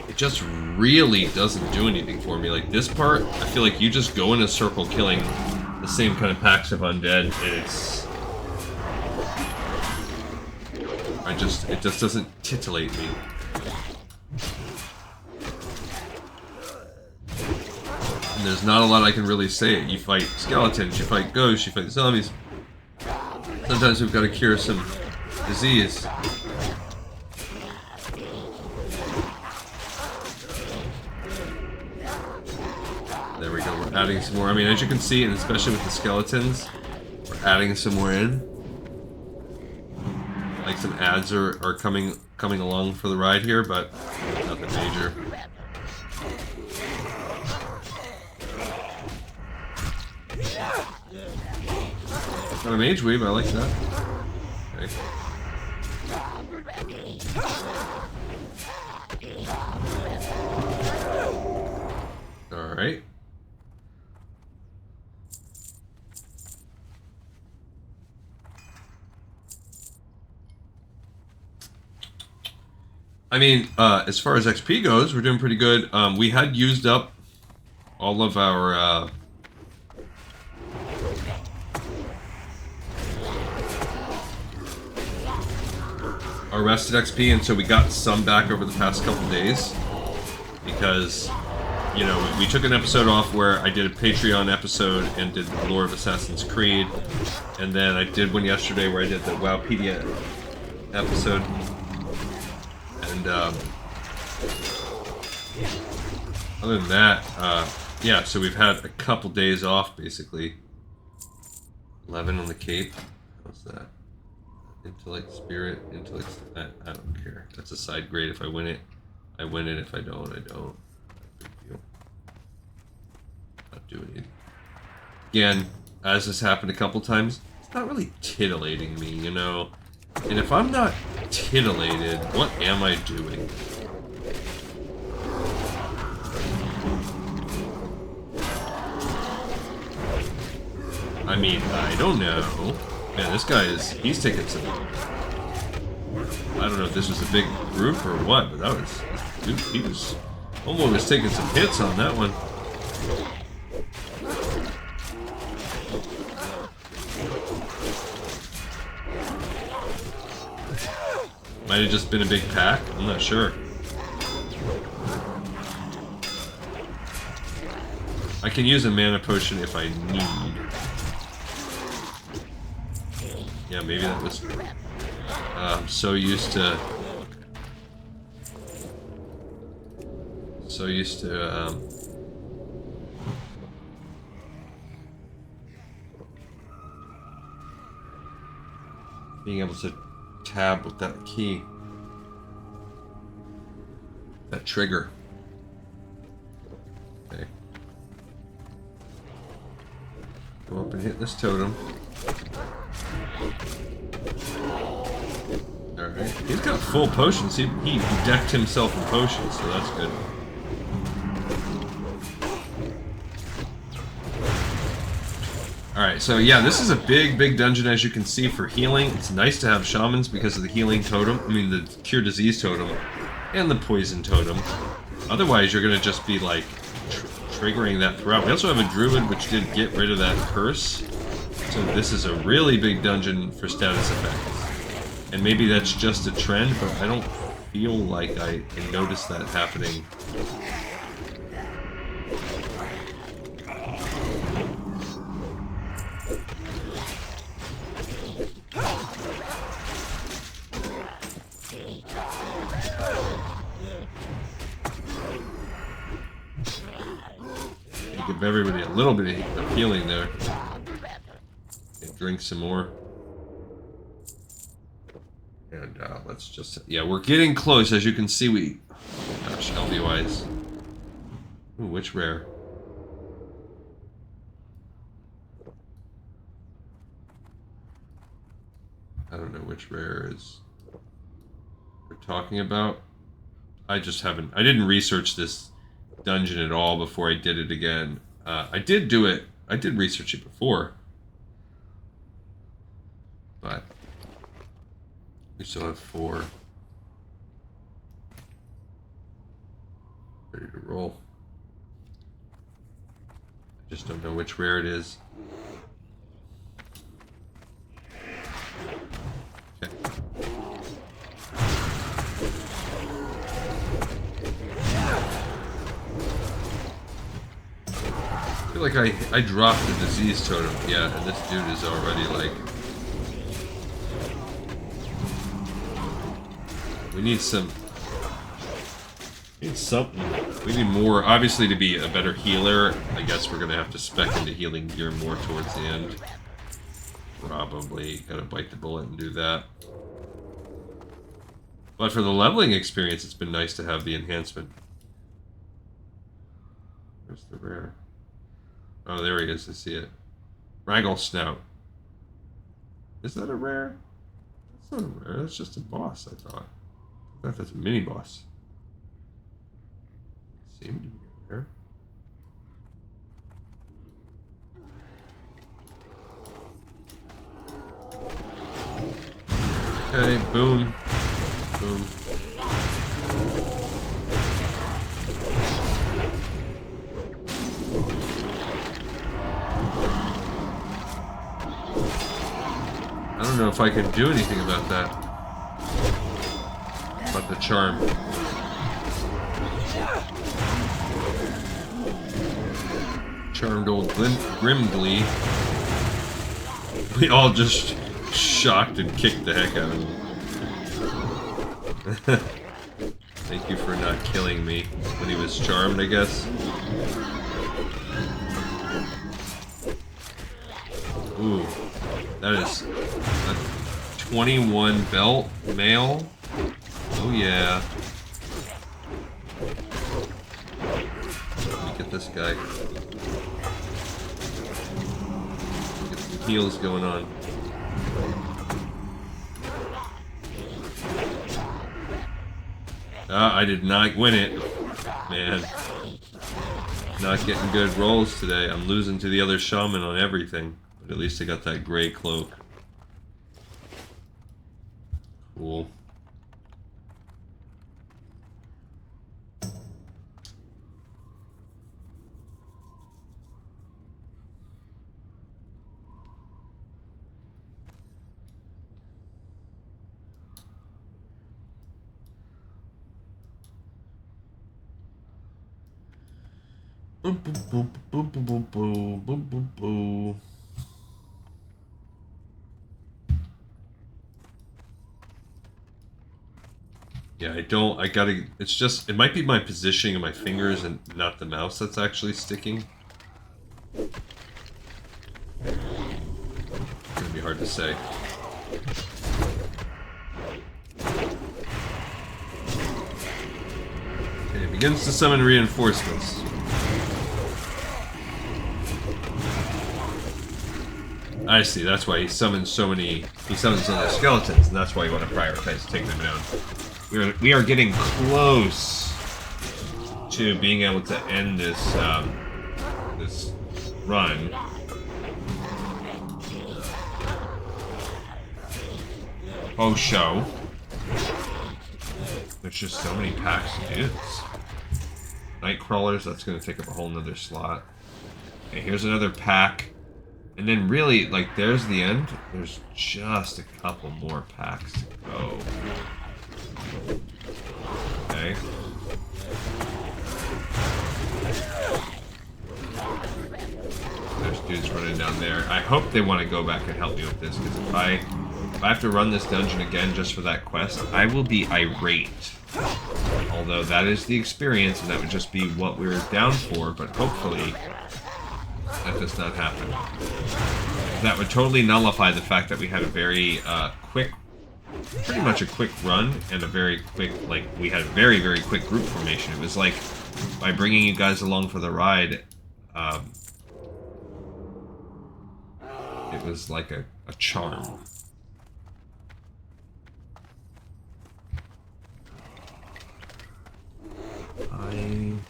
It just really doesn't do anything for me. Like, this part, I feel like you just go in a circle killing the same kind of packs of undead, and it's... it just doesn't titillate me. And there's not a lot I can really say. You fight skeletons, you fight ghosts, you fight zombies. Sometimes we've got to cure some disease. There we go, we're adding some more. I mean, as you can see, and especially with the skeletons, we're adding some more in. Like some ads are coming along for the ride here, but nothing major. Got a mage weave, I like that. Okay. Alright. I mean, as far as XP goes, we're doing pretty good. We had used up all of our rested XP, and so we got some back over the past couple days because, you know, we took an episode off where I did a Patreon episode and did the lore of Assassin's Creed, and then I did one yesterday where I did the Wowpedia episode, and other than that, yeah, so we've had a couple days off basically. 11 on the cape. What's that? Intellect, spirit, intellect. I don't care. That's a side grade. If I win it, I win it. If I don't, I don't. Big deal. Not doing it. Again, as this happened a couple times, it's not really titillating me, you know. And if I'm not titillated, what am I doing? I mean, I don't know. Man, this guy he's taking some... I don't know if this was a big group or what, but that was... Dude, he was... Almost was taking some hits on that one. Might have just been a big pack, I'm not sure. I can use a mana potion if I need. Yeah, maybe that was... I'm so used to... being able to tab with that key. That trigger. Okay. Go up and hit this totem. Alright. He's got full potions. He decked himself in potions, so that's good. Alright, so yeah, this is a big dungeon, as you can see, for healing. It's nice to have shamans because of the healing totem. I mean, the cure disease totem and the poison totem. Otherwise, you're going to just be, like, triggering that throughout. We also have a druid, which did get rid of that curse. So this is a really big dungeon for status effects. And maybe that's just a trend, but I don't feel like I noticed that happening. Give everybody a little bit of healing there. And drink some more. And let's just... Yeah, we're getting close. As you can see, we... Oh gosh, LB-wise. Ooh, which rare? I don't know which rare is... we're talking about. I just haven't... I didn't research this dungeon at all before I did it again. I did do it. I did research it before. But we still have 4 ready to roll. I just don't know which rare it is. Okay. I feel like I dropped the disease totem. Yeah, and this dude is already like... We need some... We need something. We need more. Obviously, to be a better healer, I guess we're going to have to spec into healing gear more towards the end. Probably. Gotta bite the bullet and do that. But for the leveling experience, it's been nice to have the enhancement. Where's the rare? Oh, there he is. I see it. Raggle Snout. Is that a rare? That's not a rare. That's just a boss, I thought. I thought that's a mini boss. Seemed to be a rare. Okay, boom. Boom. I don't know if I can do anything about that. About the charm. Charmed old Grimglee. We all just shocked and kicked the heck out of him. Thank you for not killing me when he was charmed, I guess. Ooh. That is a 21 belt male. Oh yeah. Let me get this guy. Get some heals going on. Ah, I did not win it. Man. Not getting good rolls today. I'm losing to the other shaman on everything. But at least I got that gray cloak. Cool. Boop, boop, boop, boop, boop, boop, boop, boop, boop. Yeah, I gotta, it's just, it might be my positioning of my fingers and not the mouse that's actually sticking. It's gonna be hard to say. Okay, it begins to summon reinforcements. I see, that's why he summons so many, he summons so many skeletons, and that's why you want to prioritize taking them down. We are getting close to being able to end this this run. Oh, show. There's just so many packs of dudes. Night crawlers, that's going to take up a whole nother slot. Okay, here's another pack. And then really, like, there's the end. There's just a couple more packs to go. Okay. There's dudes running down there. I hope they want to go back and help me with this, because if I have to run this dungeon again just for that quest, I will be irate. Although that is the experience, and that would just be what we're down for, but hopefully that does not happen. That would totally nullify the fact that we had a very quick, pretty much a quick run, and a very quick, like, we had a very, very quick group formation. It was like, by bringing you guys along for the ride, it was like a charm. Bang.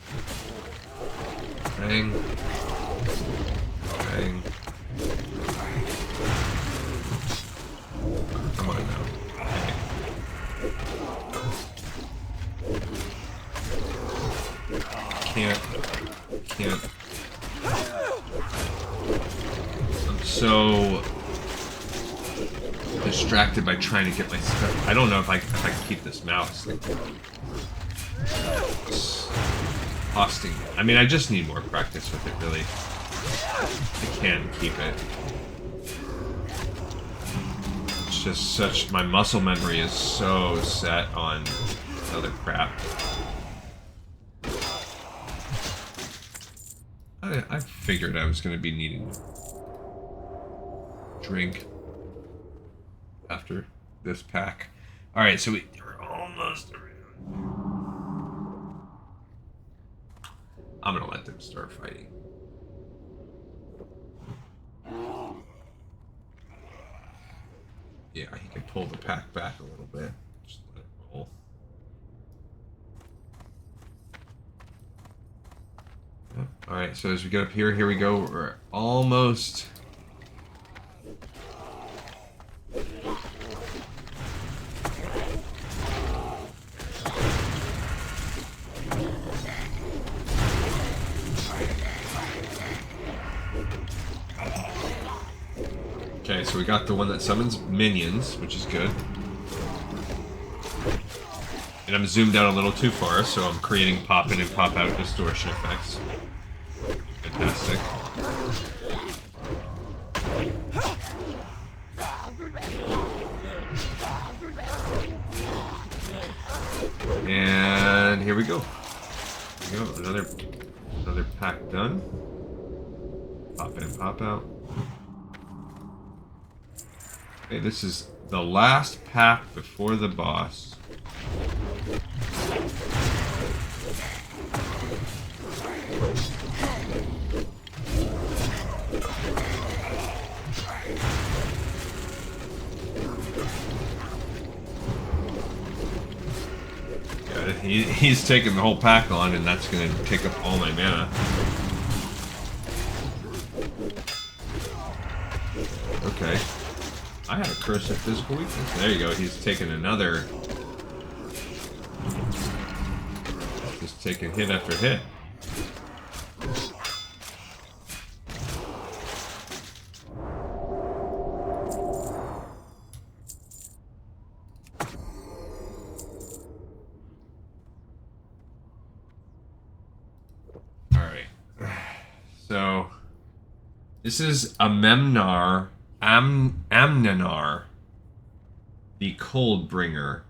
Bang. Bang. Come on now. Okay. Can't. I'm so distracted by trying to get my stuff. I don't know if I can keep this mouse. Costing. I mean, I just need more practice with it, really. I can keep it. It's just such... My muscle memory is so set on other crap. I figured I was going to be needing drink after this pack. Alright, so we're almost around. I'm gonna let them start fighting. Yeah, he can pull the pack back a little bit. Just let it roll. Yep. Alright, so as we get up here, here we go. We're almost... Okay, so we got the one that summons minions, which is good. And I'm zoomed out a little too far, so I'm creating pop-in and pop-out distortion effects. Fantastic. And here we go. Here we go. Another pack done. Pop in, pop out. Okay, this is the last pack before the boss. Yeah, he's taking the whole pack on, and that's going to take up all my mana. Okay. I have a curse of physical weakness. There you go. He's taking another. Just taking hit after hit. Alright. So, this is Amnenar, the Cold Bringer,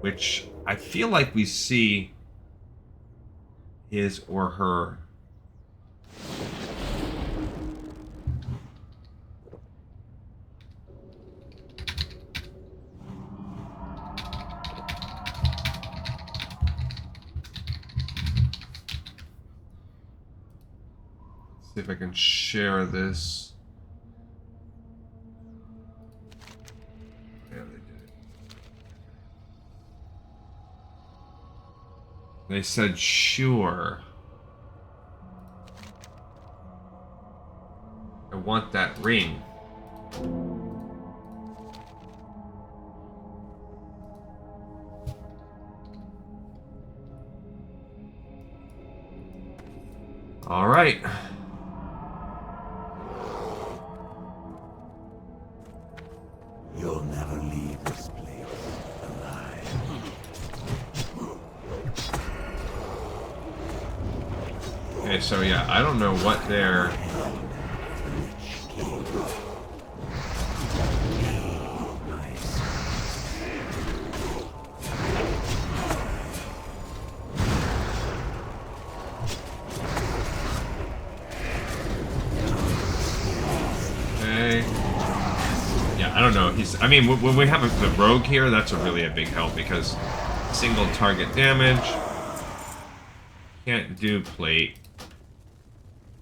which I feel like we see his or her. Let's see if I can share this. They said, sure. I want that ring. All right. You'll never leave this place alive. Okay, so yeah, I don't know what they're... I don't know. I mean, when we have the rogue here, that's really a big help because single target damage. Can't do plate.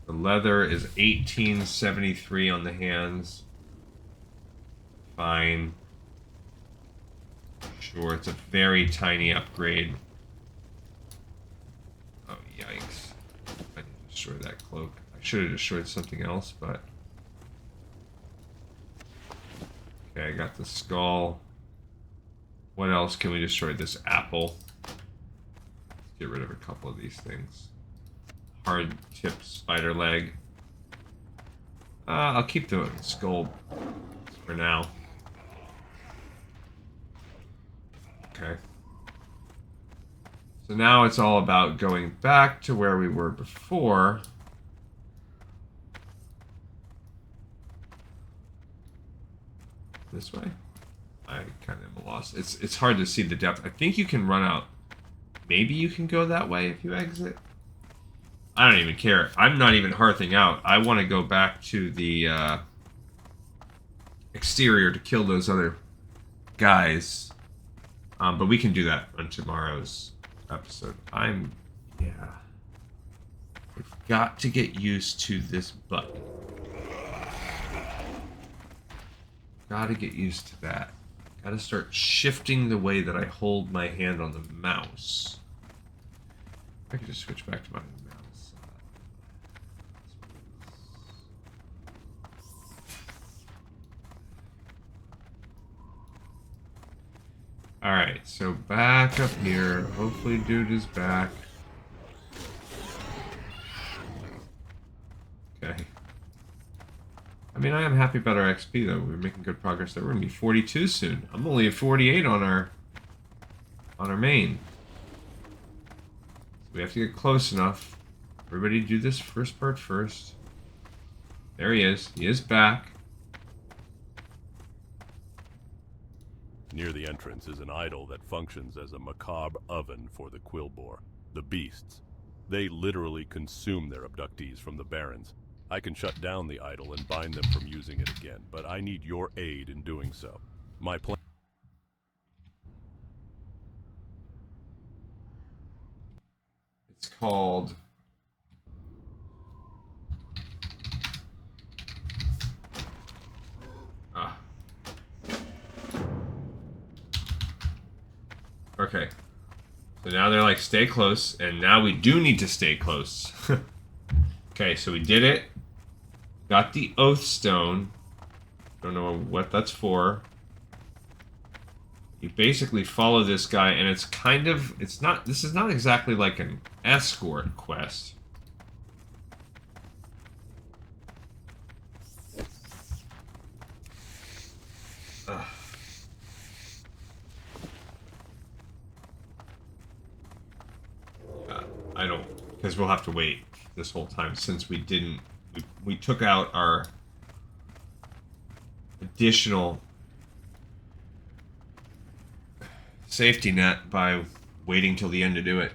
The leather is 1873 on the hands. Fine. Sure, it's a very tiny upgrade. Oh, yikes. I need to destroy that cloak. I should have destroyed something else, but... Okay, I got the skull. What else can we destroy? This apple. Let's get rid of a couple of these things. Hard tip spider leg. I'll keep the skull for now. Okay. So now it's all about going back to where we were before. This way? I kind of am lost. It's hard to see the depth. I think you can run out. Maybe you can go that way if you exit. I don't even care. I'm not even hearthing out. I want to go back to the exterior to kill those other guys. But we can do that on tomorrow's episode. Yeah. We've got to get used to this button. Gotta get used to that. Gotta start shifting the way that I hold my hand on the mouse. I could just switch back to my mouse. Alright, so back up here. Hopefully dude is back. Okay. I mean, I am happy about our XP, though. We're making good progress there. We're going to be 42 soon. I'm only at 48 on our main. So we have to get close enough. Everybody do this first part first. There he is. He is back. Near the entrance is an idol that functions as a macabre oven for the Quillbore, the beasts. They literally consume their abductees from the Barrens. I can shut down the idol and bind them from using it again, but I need your aid in doing so. My plan... It's called... Okay. So now they're like, stay close, and now we do need to stay close. Okay, so we did it. Got the Oath Stone. Don't know what that's for. You basically follow this guy, and it's kind of... This is not exactly like an escort quest. Ugh. I don't... Because we'll have to wait this whole time since we didn't... We took out our additional safety net by waiting till the end to do it.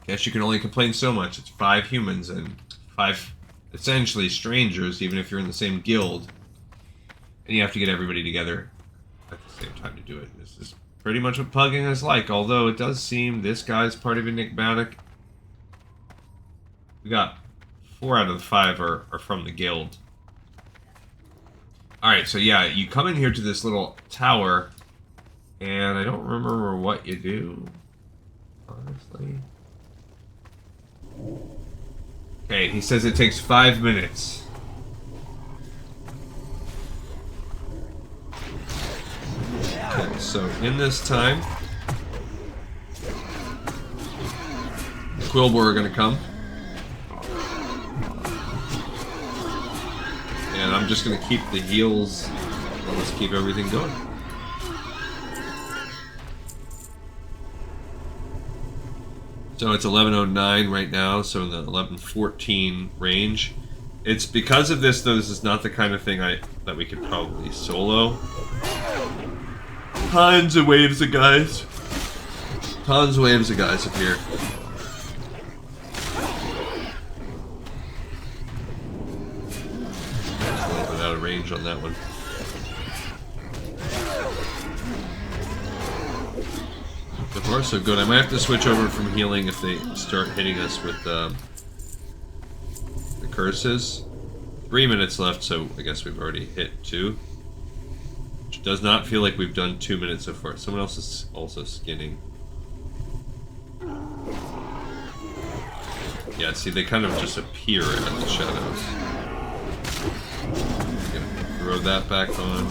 Guess you can only complain so much. It's 5 humans and 5 essentially strangers, even if you're in the same guild. And you have to get everybody together at the same time to do it. This is pretty much what plugging is like, although it does seem this guy's part of enigmatic. We got 4 out of the 5 are from the guild. Alright, so yeah, you come in here to this little tower, and I don't remember what you do, honestly. Okay, he says it takes 5 minutes. Okay, so in this time, the Quillbore are going to come. And I'm I'm just gonna keep the heals. Let's keep everything going. So it's 11:09 right now, so in the 11:14 range. It's because of this, though. This is not the kind of thing that we could probably solo. Tons of waves of guys. Tons of waves of guys up here. Just a little bit out of range on that one. So far, so good. I might have to switch over from healing if they start hitting us with the curses. 3 minutes left, so I guess we've already hit 2. Which does not feel like we've done 2 minutes so far. Someone else is also skinning. Yeah, see, they kind of just appear at the shadows. Gonna throw that back on.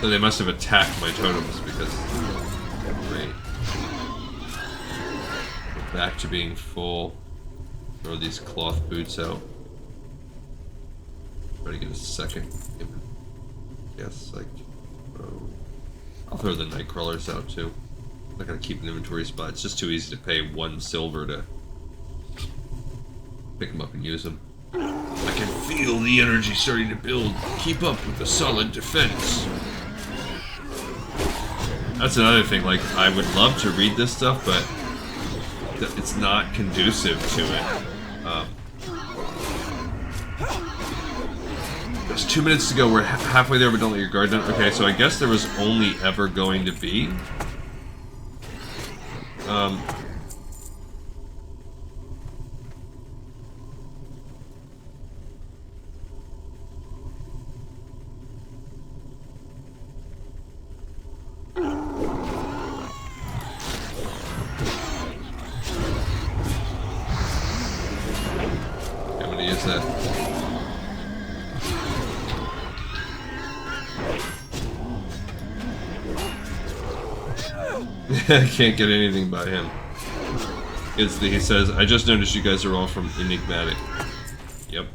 So they must have attacked my totems because... Great. Back to being full. Throw these cloth boots out. Try to get a second. Yes, like... I'll throw the night crawlers out too. I'm not gonna keep an inventory spot. It's just too easy to pay 1 silver to pick them up and use them. I can feel the energy starting to build. Keep up with the solid defense. That's another thing. Like, I would love to read this stuff, but it's not conducive to it. There's 2 minutes to go. We're halfway there, but don't let your guard down. Okay, so I guess there was only ever going to be I'm gonna use that. I can't get anything by him. He says, I just noticed you guys are all from Enigmatic. Yep.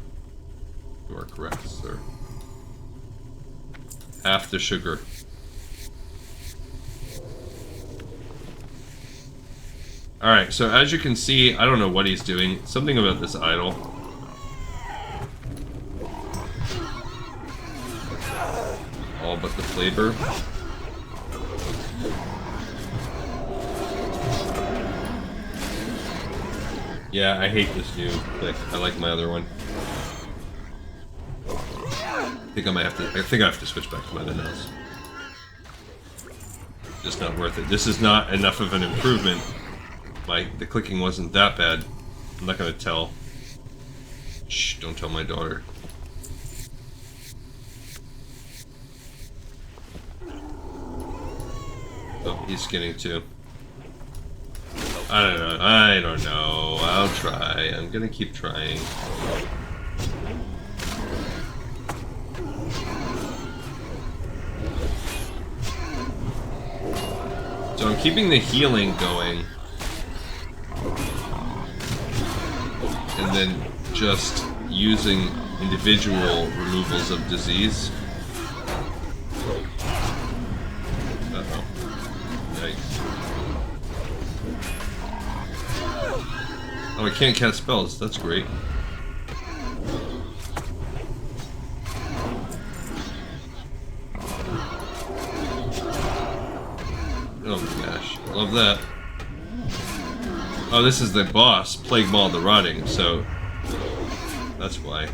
You are correct, sir. Half the sugar. Alright, so as you can see, I don't know what he's doing. Something about this idol. All but the flavor. Yeah, I hate this new click. I like my other one. I think I have to switch back to my other nose. Just not worth it. This is not enough of an improvement. The clicking wasn't that bad. I'm not gonna tell. Shh, don't tell my daughter. Oh, he's skinning too. I don't know. I'll try. I'm gonna keep trying. So I'm keeping the healing going. And then just using individual removals of disease. Uh-oh. Yikes. Oh, I can't cast spells. That's great. Oh my gosh. Love that. Oh, this is the boss, Plague Maul the Rotting, so that's why.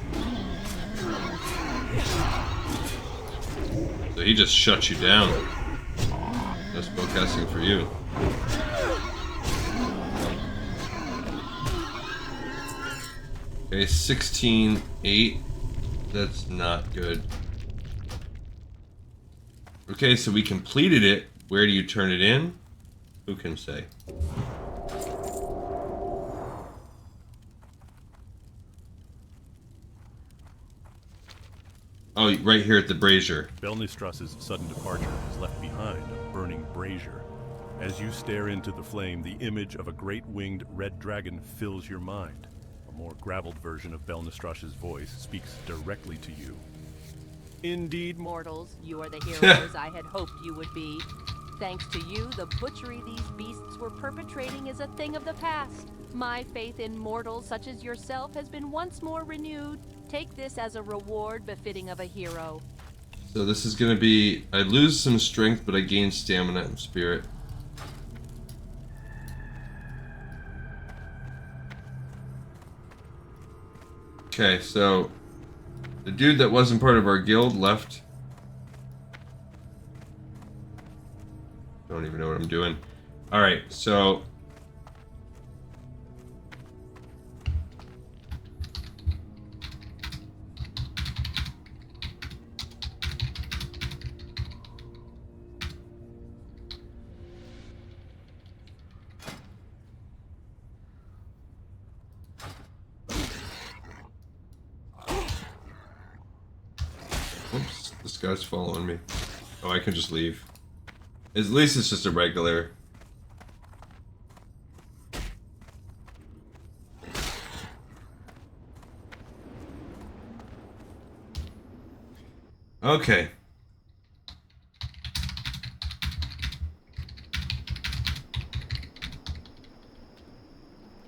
So he just shuts you down. No spellcasting for you. Okay, 16-8. That's not good. Okay, so we completed it. Where do you turn it in? Who can say? Oh, right here at the brazier. Belnestrass's sudden departure has left behind a burning brazier. As you stare into the flame, the image of a great winged red dragon fills your mind. A more graveled version of Belnestrash's voice speaks directly to you. Indeed, Mortals, you are the heroes I had hoped you would be. Thanks to you, the butchery these beasts were perpetrating is a thing of the past. My faith in mortals such as yourself has been once more renewed. Take this as a reward befitting of a hero. So this is gonna be, I lose some strength, but I gain stamina and spirit. Okay, so the dude that wasn't part of our guild left. I don't even know what I'm doing. Alright, so oops, this guy's following me. Oh, I can just leave. At least it's just a regular. Okay.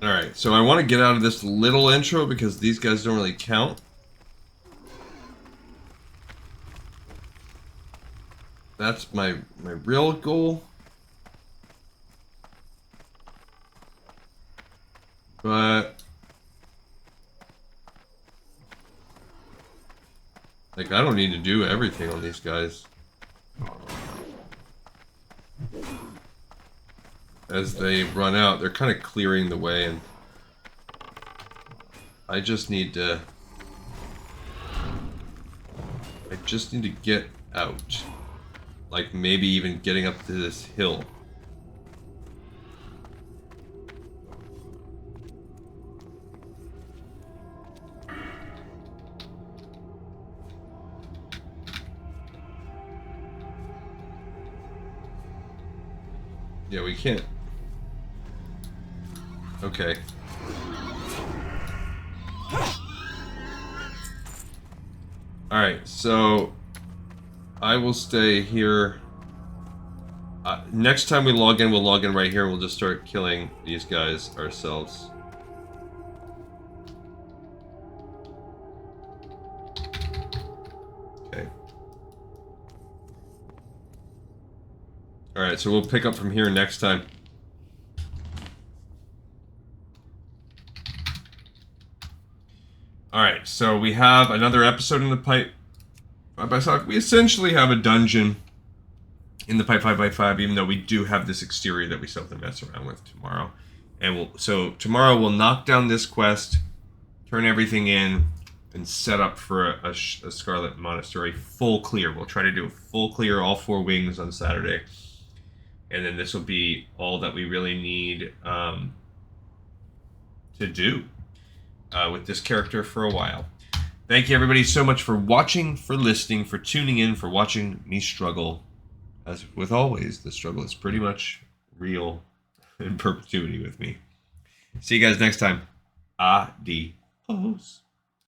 Alright, so I want to get out of this little intro because these guys don't really count. That's my real goal. But like, I don't need to do everything on these guys. As they run out, they're kind of clearing the way, and I just need to get out. Like, maybe even getting up to this hill. Yeah, we can't. Okay. Alright, so I will stay here. Next time we log in, we'll log in right here and we'll just start killing these guys ourselves. Okay. Alright, so we'll pick up from here next time. Alright, so we have another episode in the pipe. We essentially have a dungeon in the pipe 5x5, even though we do have this exterior that we still have to mess around with tomorrow. And so tomorrow we'll knock down this quest, turn everything in, and set up for a Scarlet Monastery full clear. We'll try to do a full clear, all 4 wings on Saturday. And then this will be all that we really need to do with this character for a while. Thank you everybody so much for watching, for listening, for tuning in, for watching me struggle. As with always, the struggle is pretty much real in perpetuity with me. See you guys next time. Adios.